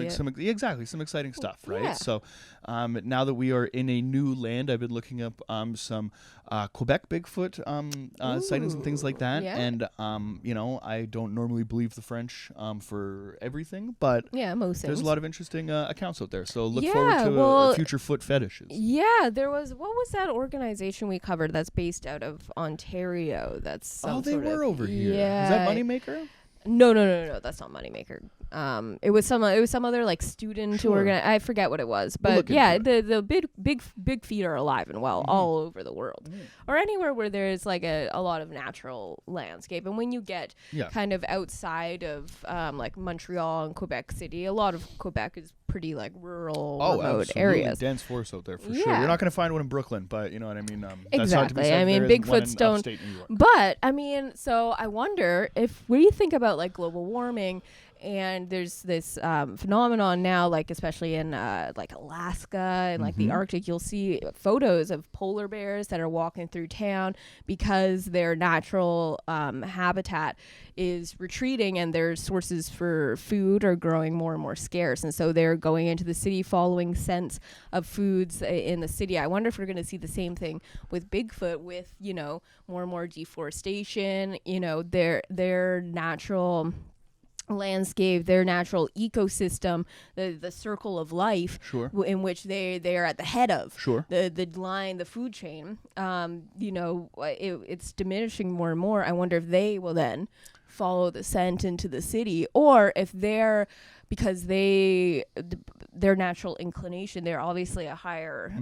some exciting stuff, right? Yeah. So now that we are in a new land, I've been looking up some Quebec Bigfoot sightings and things like that. Yeah. And I don't normally believe the French for everything, but most there's things. a lot of interesting accounts out there. So look forward to future foot fetishes. Yeah, there was, what was that organization we covered that's based out of Ontario? That's they were over here. Yeah. Is that Moneymaker? No, that's not Moneymaker. It was some other like student organization. I forget what it was, but the big feet are alive and well all over the world, or anywhere where there's like a lot of natural landscape. And when you get kind of outside of like Montreal and Quebec City, a lot of Quebec is pretty like rural, remote areas. Dense forest out there for sure. You're not going to find one in Brooklyn, but you know what I mean. Exactly. I mean, Bigfoots don't. But I mean, so I wonder if we think about like global warming. And there's this phenomenon now, like especially in like Alaska and like the Arctic, you'll see photos of polar bears that are walking through town because their natural habitat is retreating and their sources for food are growing more and more scarce. And so they're going into the city following scents of foods in the city. I wonder if we're going to see the same thing with Bigfoot with, more and more deforestation, their natural landscape, their natural ecosystem, the circle of life in which they are at the head of the food chain. It's diminishing more and more. I wonder if they will then follow the scent into the city, or if because their natural inclination, they're obviously a higher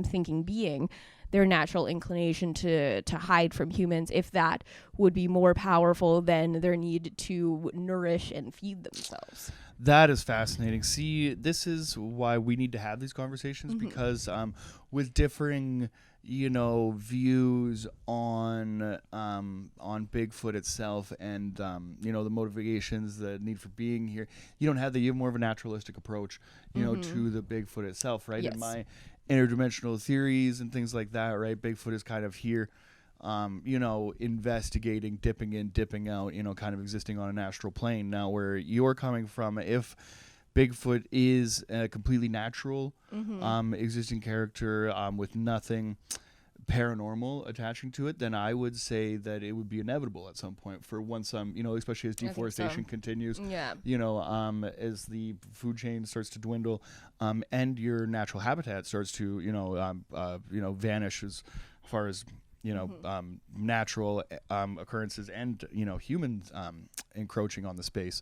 thinking being, their natural inclination to hide from humans, if that would be more powerful than their need to nourish and feed themselves. That is fascinating. See, this is why we need to have these conversations, because with differing views on Bigfoot itself and the motivations, the need for being here, you have more of a naturalistic approach to the Bigfoot itself, right? Yes. In my interdimensional theories and things like that, right? Bigfoot is kind of here, investigating, dipping in, dipping out, kind of existing on an astral plane. Now, where you're coming from, if Bigfoot is a completely natural existing character with nothing paranormal attaching to it, then I would say that it would be inevitable at some point for once especially as deforestation continues. Yeah. As the food chain starts to dwindle, and your natural habitat starts to vanish as far as natural occurrences and ohumans encroaching on the space,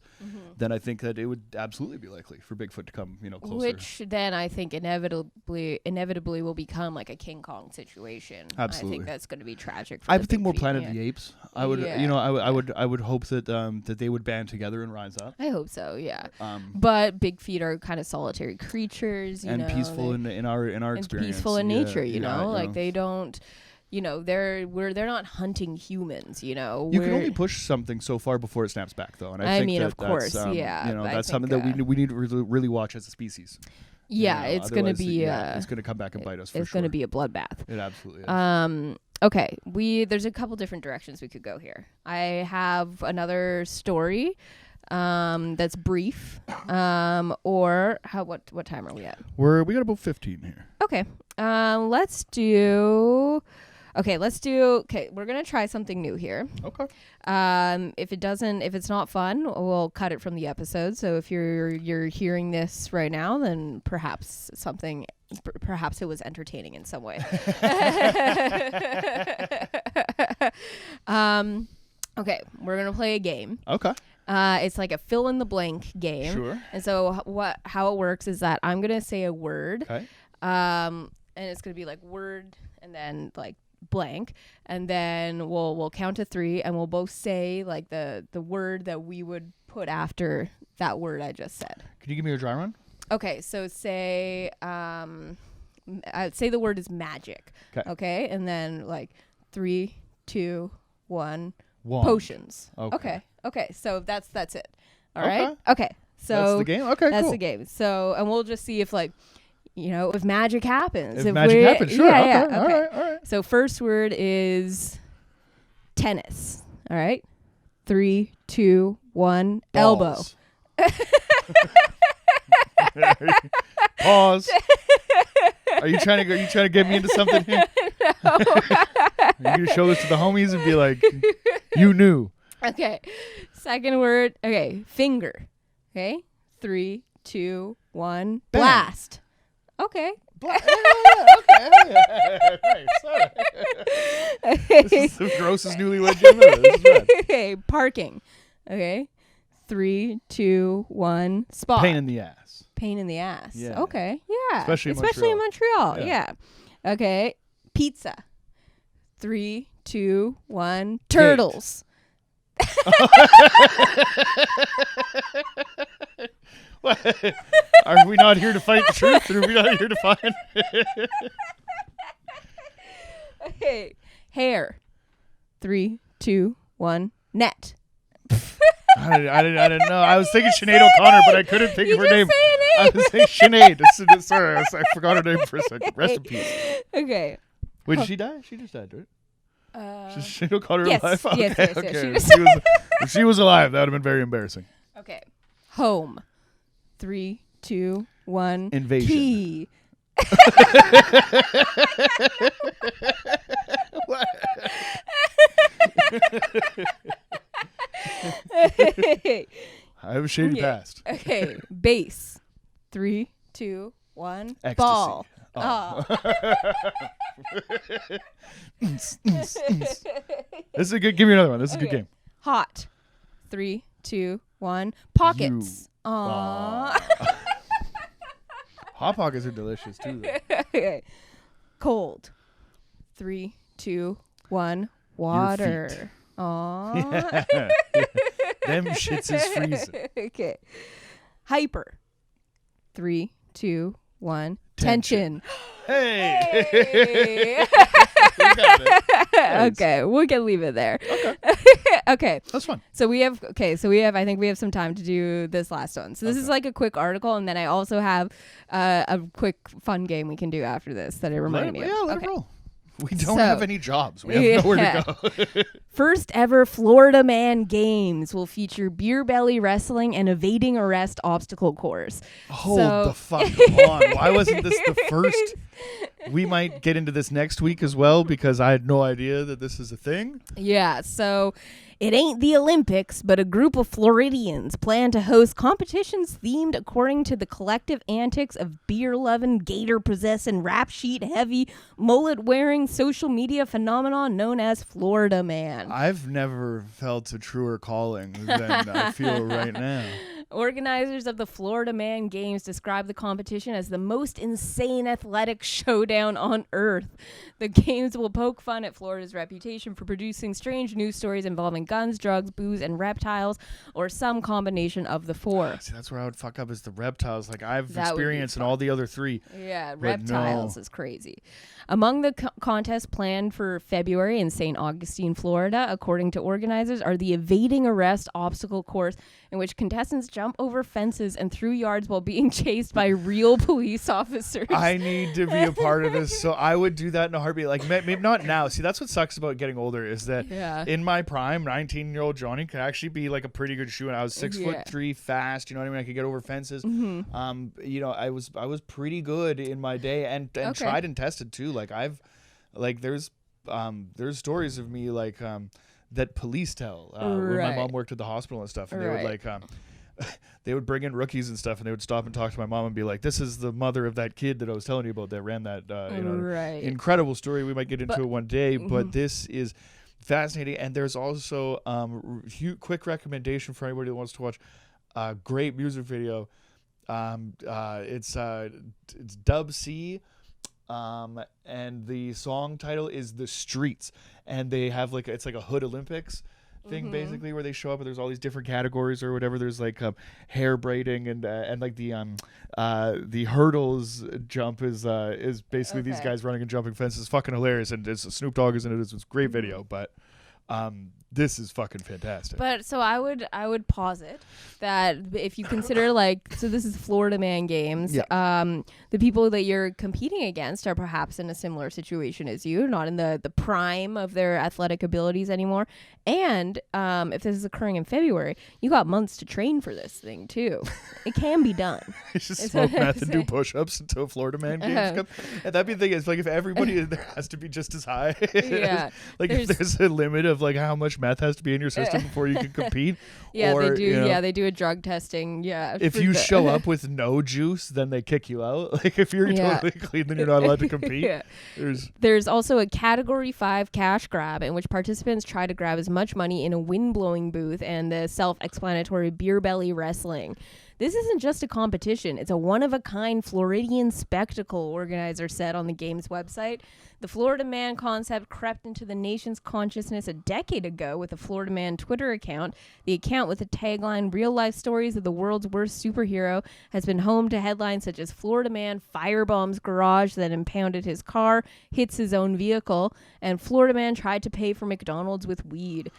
then I think that it would absolutely be likely for Bigfoot to come closer. Which then I think inevitably will become like a King Kong situation. Absolutely, I think that's going to be tragic. For I would think more Planet of the Apes. I would I would hope that that they would band together and rise up. I hope so. Yeah. But big feet are kind of solitary creatures, and peaceful in our experience, peaceful in nature. They don't. They're not hunting humans. You can only push something so far before it snaps back, though. And I think of course, that's something that we need to really watch as a species. Yeah, it's going to be. It's going to come back and bite us. It's going to be a bloodbath. It absolutely is. Okay, there's a couple different directions we could go here. I have another story. That's brief. Or what time are we at? We got about 15 here. Okay. Let's do. Okay, we're going to try something new here. Okay. If it's not fun, we'll cut it from the episode. So if you're hearing this right now, then perhaps it was entertaining in some way. Okay, we're going to play a game. Okay. It's like a fill in the blank game. Sure. And so how it works is that I'm going to say a word. Okay. And it's going to be like word and then like blank, and then we'll count to 3 and we'll both say like the word that we would put after that word I just said. Can you give me a dry run? Okay, so say I'd say the word is magic. Okay, and then like 3, 2, 1. Potions. Okay. So that's it. All right. Okay. So that's the game. Okay. That's cool. the game. So and we'll just see if like if magic happens. If magic happens, sure. Yeah, okay. All right. So first word is tennis. All right. 3, 2, 1. Balls. Elbow. Pause. Are you trying to get me into something here? No. Are you gonna show this to the homies and be like, you knew? Okay. Second word. Okay. Finger. Okay. 3, 2, 1. Bang. Blast. Okay. Okay. Nice. This is the grossest newlywed game ever. This is bad. Okay. Parking. Okay. 3, 2, 1. Spot. Pain in the ass. Yeah. Okay. Yeah. Especially in Montreal. Yeah. Okay. Pizza. 3, 2, 1. Turtles. What? Are we not here to fight the truth, or are we not here to find? Okay. Hair. 3, 2, 1. Net. I didn't know. I was thinking Sinead O'Connor, but I couldn't think of her name. I was saying Sinead. Sorry, I forgot her name for a second. Rest in peace. Okay. Wait, did she die? She just died, right? Sinead O'Connor yes, alive? Okay. Yes. If she was alive, that would have been very embarrassing. Okay. Home. 3, 2, 1. Invasion. Key. What? I have a shady past. Okay. Base. 3, 2, 1. Ecstasy. Ball. Oh. This is a good. Give me another one. This is a good game. Hot. 3, 2, 1. Pockets. Aww. Hot pockets are delicious too. Okay. Cold. 3, 2, 1. Water. Aww. Yeah. Them shits is freezing. Okay. Hyper. 3, 2, 1. Tension. Hey. We got it. Nice. Okay, we can leave it there. Okay. Okay. That's fun. So we have I think we have some time to do this last one. So this is like a quick article, and then I also have a quick fun game we can do after this that it reminded me of. Yeah, let it roll. We don't have any jobs. We have nowhere to go. First ever Florida Man Games will feature beer belly wrestling and evading arrest obstacle course. Hold the fuck on. Why wasn't this the first we might get into this next week as well, because I had no idea that this is a thing. Yeah, so it ain't the Olympics, but a group of Floridians plan to host competitions themed according to the collective antics of beer-loving, gator-possessing, rap sheet-heavy, mullet-wearing social media phenomenon known as Florida Man. I've never felt a truer calling than I feel right now. Organizers of the Florida Man Games describe the competition as the most insane athletic showdown on Earth. The games will poke fun at Florida's reputation for producing strange news stories involving guns, drugs, booze, and reptiles, or some combination of the four. See, that's where I would fuck up, is the reptiles. Like, I've experienced in all the other three. Yeah, reptiles is crazy. Among the contests planned for February in St. Augustine, Florida, according to organizers, are the evading arrest obstacle course, in which contestants jump over fences and through yards while being chased by real police officers. I need to be a part of this, so I would do that in a heartbeat. Like, maybe not now. See, that's what sucks about getting older, is that in my prime, 19-year-old Jonny could actually be like a pretty good shoe, and I was 6'3", fast. You know what I mean? I could get over fences. Mm-hmm. You know, I was pretty good in my day, and tried and tested too. Like, there's stories of me like that police tell when my mom worked at the hospital and stuff, and they would like they would bring in rookies and stuff, and they would stop and talk to my mom and be like, "This is the mother of that kid that I was telling you about that ran that incredible story." We might get into it one day, but this is fascinating. And there's also quick recommendation for anybody that wants to watch a great music video. It's Dub C. And the song title is The Streets, and they have it's like a Hood Olympics thing, basically, where they show up and there's all these different categories or whatever. There's like hair braiding and like the hurdles jump is basically these guys running and jumping fences. Fucking hilarious, and it's Snoop Dogg is in it. It's a great video, but this is fucking fantastic. But so I would posit that if you consider so this is Florida Man Games, the people that you're competing against are perhaps in a similar situation as you, not in the prime of their athletic abilities anymore. And if this is occurring in February, you got months to train for this thing too. It can be done. Just smoke meth and do push-ups until Florida Man Games come. And that'd be the thing, is like if everybody in there has to be just as high. Like if there's a limit of like how much meth has to be in your system before you can compete. They do. They do a drug testing. Yeah. If you show up with no juice, then they kick you out. Like if you're totally clean, then you're not allowed to compete. There's also a Category 5 cash grab in which participants try to grab as much money in a wind-blowing booth, and the self-explanatory beer belly wrestling. This isn't just a competition. It's a one-of-a-kind Floridian spectacle, organizer said on the game's website. The Florida Man concept crept into the nation's consciousness a decade ago with the Florida Man Twitter account. The account with the tagline, "Real-life stories of the world's worst superhero," has been home to headlines such as Florida Man firebombs garage, then impounded his car, hits his own vehicle, and Florida Man tried to pay for McDonald's with weed.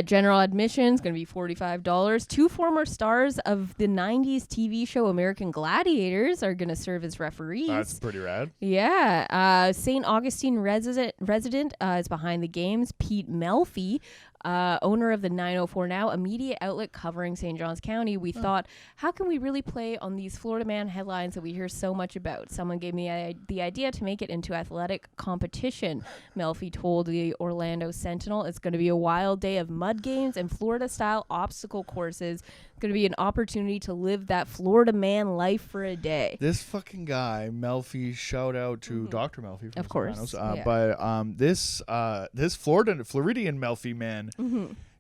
General admission is going to be $45. Two former stars of the 90s TV show American Gladiators are going to serve as referees. That's pretty rad. Yeah. St. Augustine resident is behind the games. Pete Melfi, owner of the 904 Now, a media outlet covering St. Johns County. We thought, how can we really play on these Florida Man headlines that we hear so much about? Someone gave me the idea to make it into athletic competition. Melfi told the Orlando Sentinel it's going to be a wild day of mud games and Florida-style obstacle courses. It's going to be an opportunity to live that Florida Man life for a day. This fucking guy, Melfi, shout out to Dr. Melfi. Of course. But this Floridian Melfi man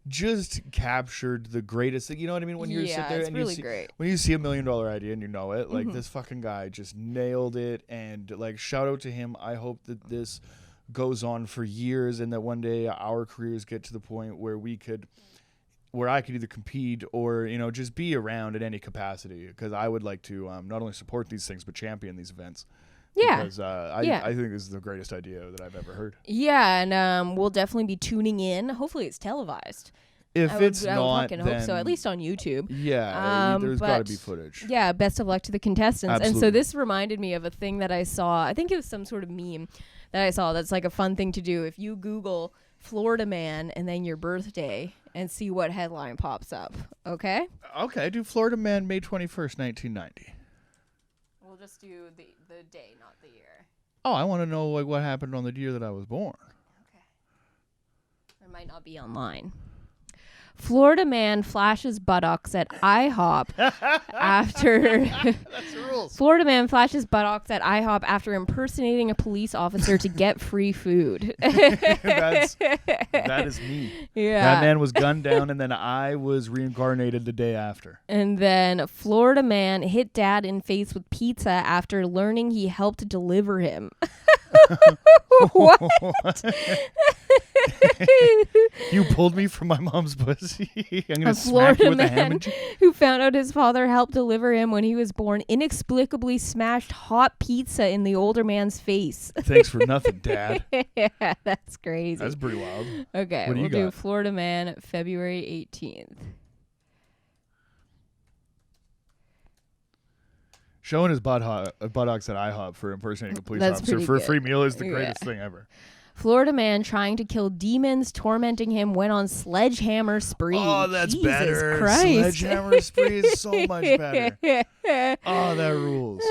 just captured the greatest thing. You know what I mean? When you sit there and really great. When you see $1 million idea and you know it, like this fucking guy just nailed it. And like, shout out to him. I hope that this goes on for years and that one day our careers get to the point where I could either compete or, just be around in any capacity, because I would like to not only support these things but champion these events. Yeah. Because I think this is the greatest idea that I've ever heard. Yeah, and we'll definitely be tuning in. Hopefully it's televised. If it's not, I fucking hope so. At least on YouTube. Yeah, there's got to be footage. Yeah, best of luck to the contestants. Absolutely. And so this reminded me of a thing that I saw. I think it was some sort of meme that I saw that's like a fun thing to do. If you Google Florida Man and then your birthday and see what headline pops up. Okay? Okay, do Florida Man May 21st, 1990. We'll just do the day, not the year. Oh, I want to know like what happened on the year that I was born. Okay. It might not be online. Florida man flashes buttocks at IHOP after That's the rules. Florida man flashes buttocks at IHOP after impersonating a police officer to get free food. That is me. Yeah. That man was gunned down, and then I was reincarnated the day after. And then Florida man hit dad in face with pizza after learning he helped deliver him. What? You pulled me from my mom's pussy. I'm gonna A smack you Florida with a ham man and cheese. who found out his father helped deliver him when he was born inexplicably smashed hot pizza in the older man's face. Thanks for nothing, Dad. Yeah, that's crazy. That's pretty wild. Okay, What do we'll you do got? Florida man, February 18th. Showing his buttocks at IHOP for impersonating a police That's officer pretty for a good. free meal is the Yeah. greatest thing ever. Florida man trying to kill demons tormenting him went on sledgehammer spree. Oh, that's Jesus better. Christ. Sledgehammer spree is so much better. Oh, that rules.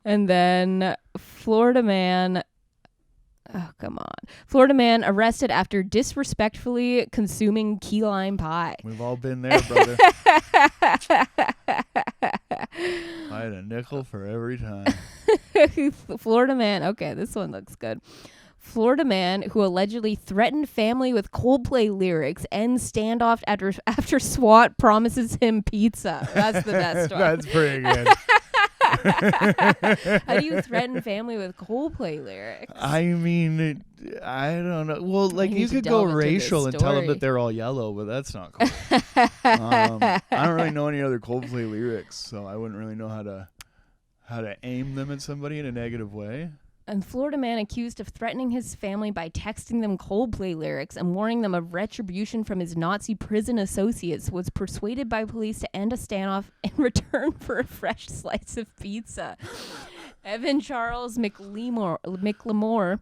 And then Florida man. Oh, come on. Florida man arrested after disrespectfully consuming key lime pie. We've all been there, brother. I had a nickel for every time. Florida man. Okay, this one looks good. Florida man who allegedly threatened family with Coldplay lyrics ends standoff after SWAT promises him pizza. That's the best one. That's pretty good. How do you threaten family with Coldplay lyrics? I mean, I don't know. Well, like need you to could go delve into this racial and tell them story. that they're all yellow, but that's not cool. I don't really know any other Coldplay lyrics, so I wouldn't really know how to aim them at somebody in a negative way. And Florida man accused of threatening his family by texting them Coldplay lyrics and warning them of retribution from his Nazi prison associates was persuaded by police to end a standoff in return for a fresh slice of pizza. Evan Charles McLemore,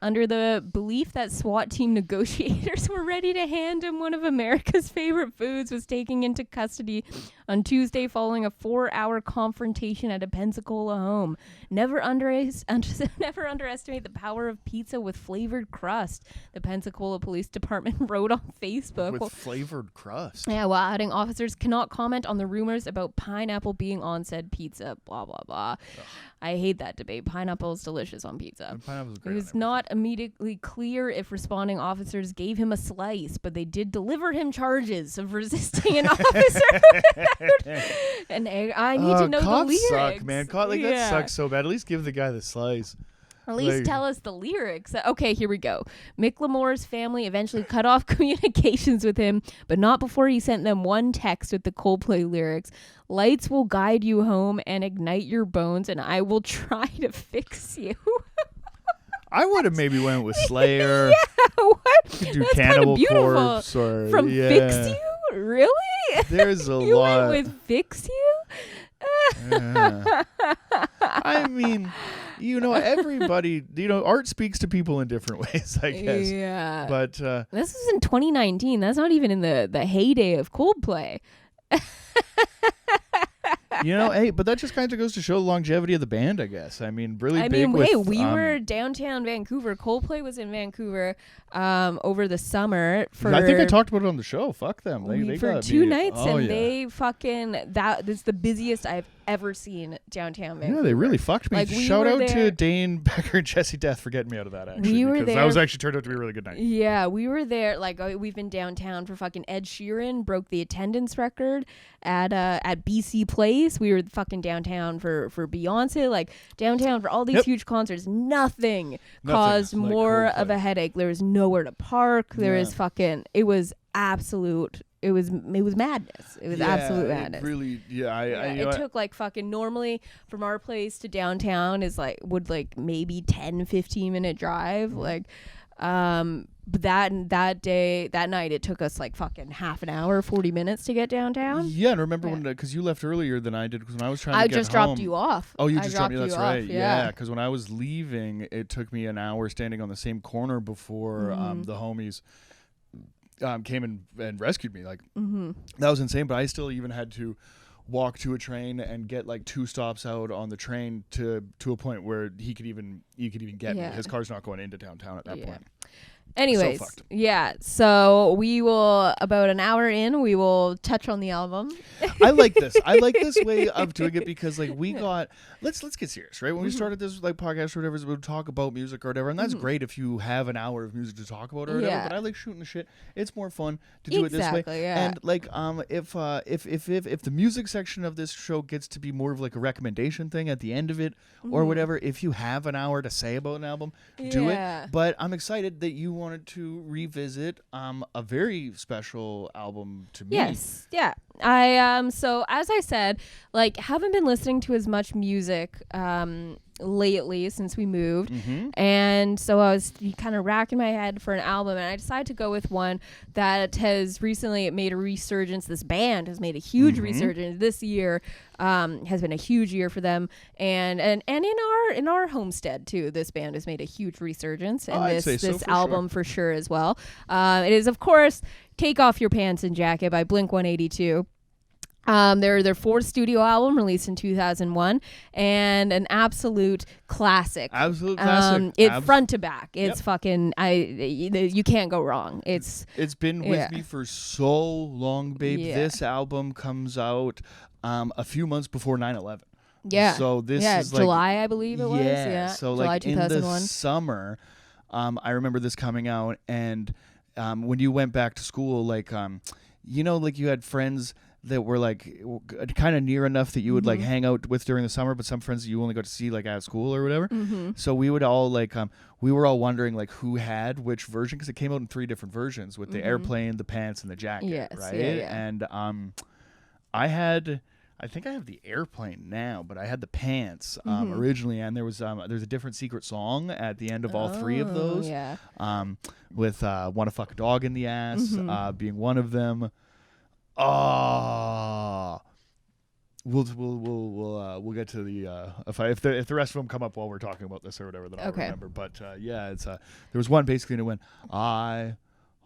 under the belief that SWAT team negotiators were ready to hand him one of America's favorite foods, was taken into custody on Tuesday following a 4-hour confrontation at a Pensacola home. Never underestimate the power of pizza with flavored crust, the Pensacola Police Department wrote on Facebook. With flavored crust. Yeah, while adding officers cannot comment on the rumors about pineapple being on said pizza, blah, blah, blah. Ugh. I hate that debate. Pineapple is delicious on pizza. And pineapple's It great. was not immediately clear if responding officers gave him a slice, but they did deliver him charges of resisting an officer. And I need to know the cops lyrics. suck, man. That Yeah. sucks so bad. At least give the guy the slice. At least tell us the lyrics. Okay, here we go. McLemore's family eventually cut off communications with him, but not before he sent them one text with the Coldplay lyrics. Lights will guide you home and ignite your bones, and I will try to fix you. I would have maybe went with Slayer. Yeah, what? Could do That's Cannibal kinda beautiful. Corpse or From Fix You? Really? There's a You lot. went with Fix You? Yeah. I mean, everybody, art speaks to people in different ways, I guess. Yeah. But This was in 2019. That's not even in the heyday of Coldplay. hey, but that just kind of goes to show the longevity of the band, I guess. I mean, really big with... hey, we were downtown Vancouver. Coldplay was in Vancouver over the summer for... I think I talked about it on the show. Fuck them. They for got 2 me. nights, Oh, and yeah. they fucking... This is the busiest I've ever seen downtown Vancouver. Yeah, they really fucked me. Like, we Shout were out there- to Dane Becker and Jesse Death for getting me out of that, actually. We were because there- that was actually turned out to be a really good night. Yeah, we were there. Like, we've been downtown for fucking Ed Sheeran broke the attendance record at BC Place. We were fucking downtown for Beyonce. Like, downtown for all these huge concerts. Nothing caused like more Coldplay. of a headache. There was nowhere to park. There Yeah. was fucking... It was absolute... It was madness. It was absolute madness. It really, It took like fucking normally from our place to downtown is would maybe 10-15 minute drive. Like but that night it took us like fucking half an hour, 40 minutes to get downtown. Yeah, and remember when, because you left earlier than I did, because when I was trying to I get just home, dropped you off. Oh, you I just dropped me. That's you right. off, Yeah, because when I was leaving, it took me an hour standing on the same corner before the homies came and rescued me. Like that was insane. But I still even had to walk to a train and get like 2 stops out on the train to a point where you could even get me. His car's not going into downtown at that point. Anyways, so we will, about an hour in, we will touch on the album. I like this way of doing it because like we got, let's get serious, right? When we started this like podcast or whatever, we'll talk about music or whatever, and that's great if you have an hour of music to talk about or whatever, but I like shooting the shit. It's more fun to do it this way. And like if the music section of this show gets to be more of like a recommendation thing at the end of it or whatever, if you have an hour to say about an album, do it. But I'm excited that you wanted to revisit a very special album to me. Yes. Yeah. I so as I said, like haven't been listening to as much music lately since we moved, and so I was kind of racking my head for an album, and I decided to go with one that has recently made a resurgence. This band has made a huge resurgence this year. Has been a huge year for them, and in our homestead too. This band has made a huge resurgence, and this album for sure as well. It is, of course, "Take Off Your Pants and Jacket" by Blink-182. Their fourth studio album released in 2001 and an absolute classic. It's front to back. It's fucking you can't go wrong. It's been with me for so long, babe. This album comes out a few months before 9/11. Yeah. So this is July, I believe it was. Yeah. So July like 2001. in the summer, I remember this coming out, and when you went back to school, like like you had friends that were like kind of near enough that you would like hang out with during the summer, but some friends that you only got to see like at school or whatever. So we would all like we were all wondering like who had which version, because it came out in 3 different versions with the airplane, the pants, and the jacket, right? And I think I have the airplane now, but I had the pants originally, and there's a different secret song at the end of all 3 of those. With "Wanna Fuck a Dog in the Ass" being one of them. We'll get to the if the rest of them come up while we're talking about this or whatever, then I'll remember. But it's there was one basically that went, "I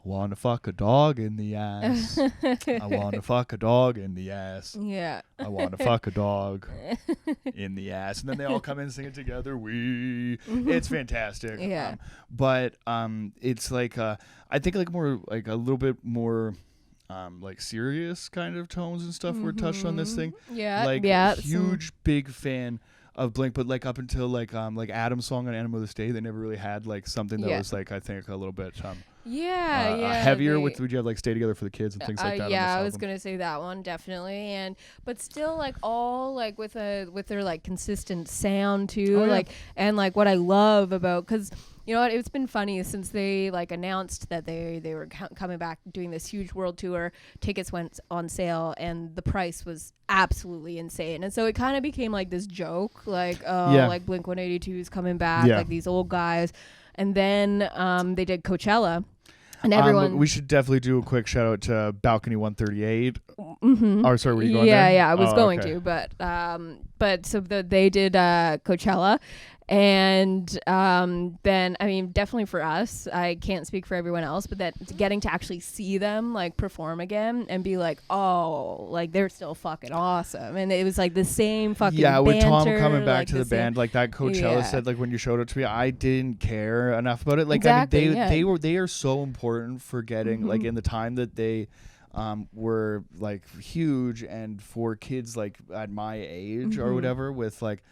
wanna fuck a dog in the ass. I wanna fuck a dog in the ass. Yeah. I wanna fuck a dog in the ass." And then they all come in and sing it together. It's fantastic. Yeah. But it's like I think like more like a little bit more like serious kind of tones and stuff were touched on this thing. Huge big fan of Blink, but like up until like Adam's song on Animal This Day, they never really had like something that was like I think a little bit heavier. Would you have like Stay Together for the Kids and things like that? I was gonna say that one definitely, but still like all like with their like consistent sound too, and like what I love about, because you know what, it's been funny since they like announced that they were coming back doing this huge world tour. Tickets went on sale and the price was absolutely insane, and so it kind of became like this joke, like like Blink-182 is coming back, like these old guys. And then they did Coachella, and everyone. We should definitely do a quick shout out to Balcony 138. Oh, sorry, were you going there? Yeah, I was going to, but so they did Coachella. And then, I mean, definitely for us, I can't speak for everyone else, but that getting to actually see them like perform again and be like, oh, like they're still fucking awesome. And it was like the same fucking with Tom banter, coming back like to the band, like that Coachella said, like when you showed it to me, I didn't care enough about it. Like, I mean, they are so important for getting like in the time that they were like huge, and for kids like at my age or whatever, with like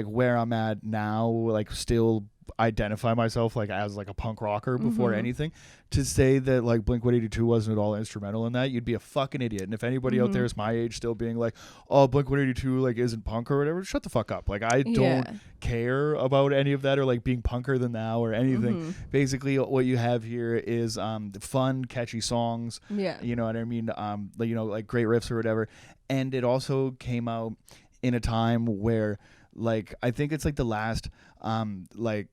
where I'm at now, like still identify myself like as like a punk rocker before anything, to say that like Blink-182 wasn't at all instrumental in that, you'd be a fucking idiot. And if anybody out there is my age still being like, oh, Blink-182 like isn't punk or whatever, shut the fuck up. Like I don't care about any of that, or like being punker than thou or anything. Basically what you have here is fun, catchy songs, you know what I mean, like, you know, like great riffs or whatever. And it also came out in a time where, like, I think it's like the last like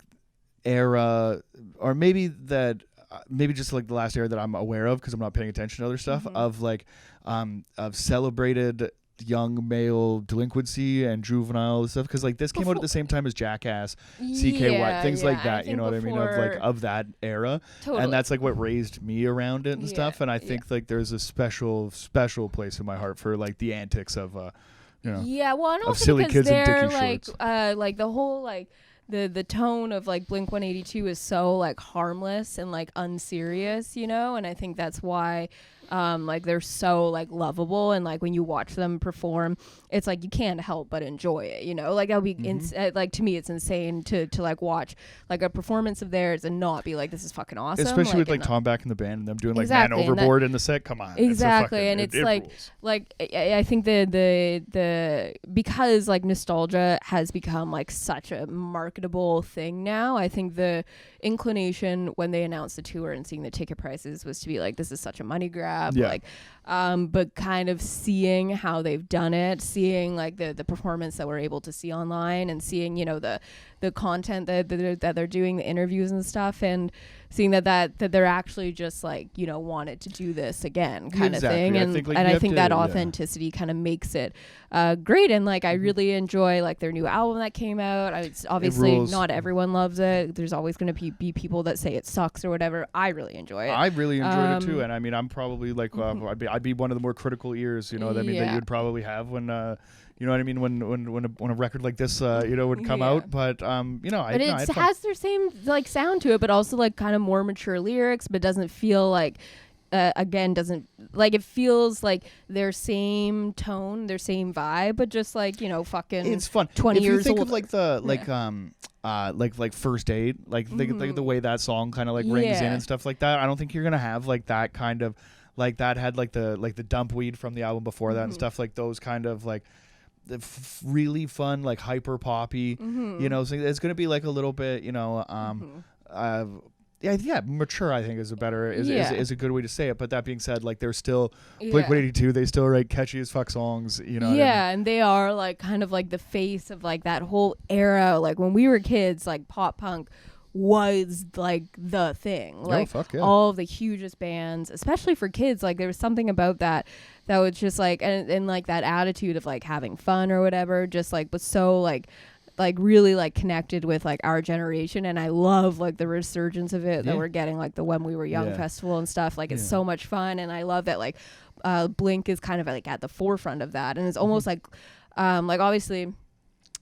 era, or maybe just like the last era that I'm aware of, because I'm not paying attention to other stuff, of like of celebrated young male delinquency and juvenile stuff, because like this came out at the same time as Jackass, CKY, things like that, you know what I mean, of like of that era. Totally. And that's like what raised me around it and stuff. And I think like there's a special place in my heart for like the antics of you know, well, and of also silly because kids in they're Dickie shorts. like the whole like the tone of like Blink-182 is so like harmless and like unserious, you know, and I think that's why like they're so like lovable, and like when you watch them perform, it's like you can't help but enjoy it, you know, like that'll be like to me it's insane to like watch like a performance of theirs and not be like, this is fucking awesome, especially with like Tom back in the band and them doing like Man Overboard in the set. Come on, exactly. And it's like rules. Like I think the because like nostalgia has become like such a marketable thing now, I think the inclination when they announced the tour and seeing the ticket prices was to be like, this is such a money grab. Like but kind of seeing how they've done it, seeing like the performance that we're able to see online, and seeing, you know, the content that they're doing, the interviews and stuff, and seeing that they're actually just like, you know, wanted to do this again kind of thing. And I think that authenticity kind of makes it great. And like I really enjoy like their new album that came out. It's obviously not everyone loves it. There's always going to be people that say it sucks or whatever. I really enjoy it. I really enjoyed it too. And I mean, I'm probably like I'd be one of the more critical ears, you know what I mean, that you'd probably have when you know what I mean, when a record like this you know, would come out. But you know, but it has their same like sound to it, but also like kind of more mature lyrics, but doesn't feel like doesn't like, it feels like their same tone, their same vibe, but just like, you know, fucking it's fun 20 if years you think older. of like the like First Aid, like the way that song kind of like rings in and stuff like that. I don't think you're gonna have like that kind of like that had like the Dump Weed from the album before that and stuff, like those kind of like really fun, like hyper poppy, you know, so it's gonna be like a little bit, you know, mature, I think is a better is a good way to say it. But that being said, like they're still Blink-182, they still write catchy as fuck songs, you know. Yeah, what I mean? And they are like kind of like the face of like that whole era. Like when we were kids, like pop punk was like the thing. Like all of the hugest bands, especially for kids, like there was something about that was just like and like that attitude of like having fun or whatever, just like was so like really like connected with like our generation. And I love like the resurgence of it that we're getting, like the When We Were Young festival and stuff. Like it's so much fun, and I love that like Blink is kind of like at the forefront of that, and it's almost like obviously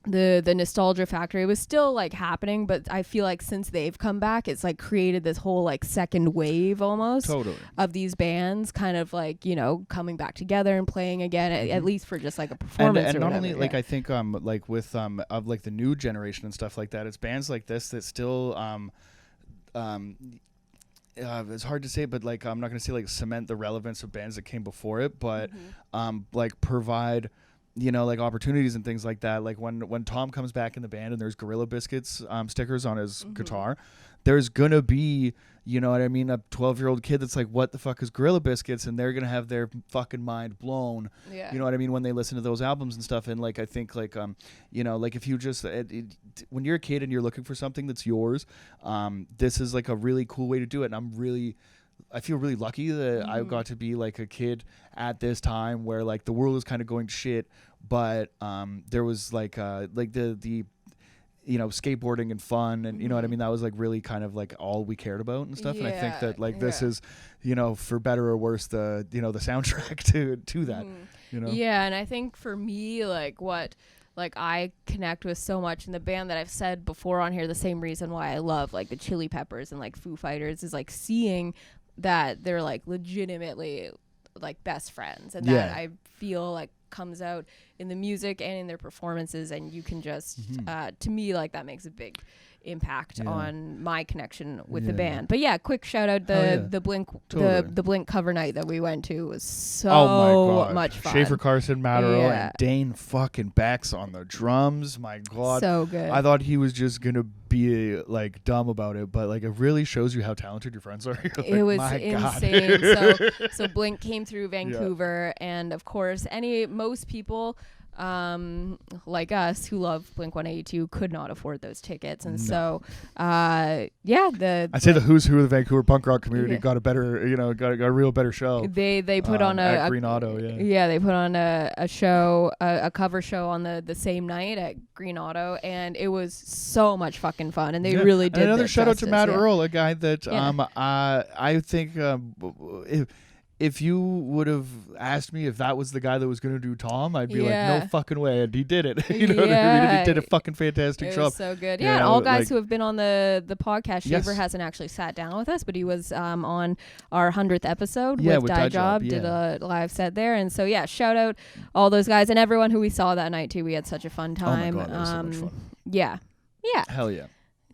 the nostalgia factor, it was still like happening, but I feel like since they've come back, it's like created this whole like second wave almost of these bands kind of like, you know, coming back together and playing again, at least for just like a performance. And not only like I think like with of like the new generation and stuff like that, it's bands like this that still it's hard to say, but like I'm not gonna say like cement the relevance of bands that came before it, but like provide, you know, like opportunities and things like that. Like when Tom comes back in the band and there's Gorilla Biscuits stickers on his guitar, there's gonna be, you know what I mean, a 12-year-old kid that's like, what the fuck is Gorilla Biscuits? And they're gonna have their fucking mind blown. You know what I mean, when they listen to those albums and stuff. And like I think like you know, like if you just when you're a kid and you're looking for something that's yours, this is like a really cool way to do it. And I feel really lucky that I got to be like a kid at this time where like the world was kind of going to shit, but there was like the you know, skateboarding and fun, and you know what I mean, that was like really kind of like all we cared about and stuff. And I think that like this is, you know, for better or worse, the, you know, the soundtrack to that, you know. Yeah, and I think for me, like what like I connect with so much in the band that I've said before on here, the same reason why I love like the Chili Peppers and like Foo Fighters is like seeing that they're like legitimately like best friends, and that I feel like comes out in the music and in their performances, and you can just to me like that makes a big impact on my connection with the band. But yeah, quick shout out the Blink the Blink cover night that we went to was so much fun. Schaefer Carson, Matero, and Dane fucking Backs on the drums. My God, so good. I thought he was just gonna be like dumb about it, but like it really shows you how talented your friends are. Like, it was insane. So Blink came through Vancouver, and of course most people like us who love Blink-182 could not afford those tickets. And so, I'd say the who's who of the Vancouver punk rock community got a better, got a real better show. They put on at Green Auto, they put on a show, a cover show on the same night at Green Auto, and it was so much fucking fun. And they really did. And another shout out to Matt Earl, a guy that I think if you would have asked me if that was the guy that was going to do Tom, I'd be like, no fucking way. And he did it. You know what I mean? He did a fucking fantastic job. It was so good. Yeah, and all guys who have been on the podcast. Shaver hasn't actually sat down with us, but he was on our 100th episode with Die Job. Did a live set there. And so, shout out all those guys and everyone who we saw that night, too. We had such a fun time. Oh, my God, that was so much fun. Yeah. Hell yeah.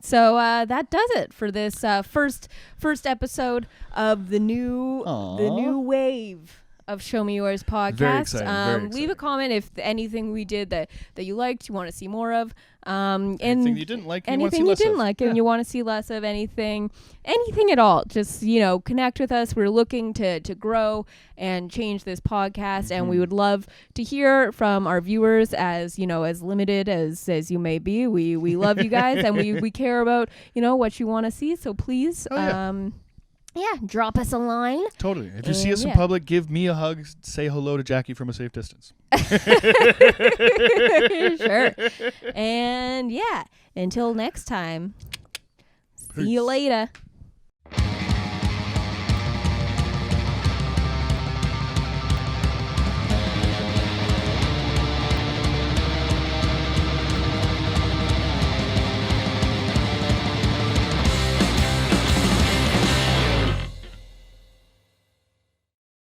So that does it for this first episode of the new wave of Show Me Yours podcast. Very exciting, very leave a comment if anything we did that you liked, you want to see more of. Anything you didn't like, anything you didn't like, and you want to see less of, anything at all. Just connect with us. We're looking to grow and change this podcast, and we would love to hear from our viewers. As as limited as you may be, we love you guys, and we care about what you want to see. So please. Drop us a line. Totally. If you see us in public, give me a hug. Say hello to Jackie from a safe distance. Sure. And until next time, see you later.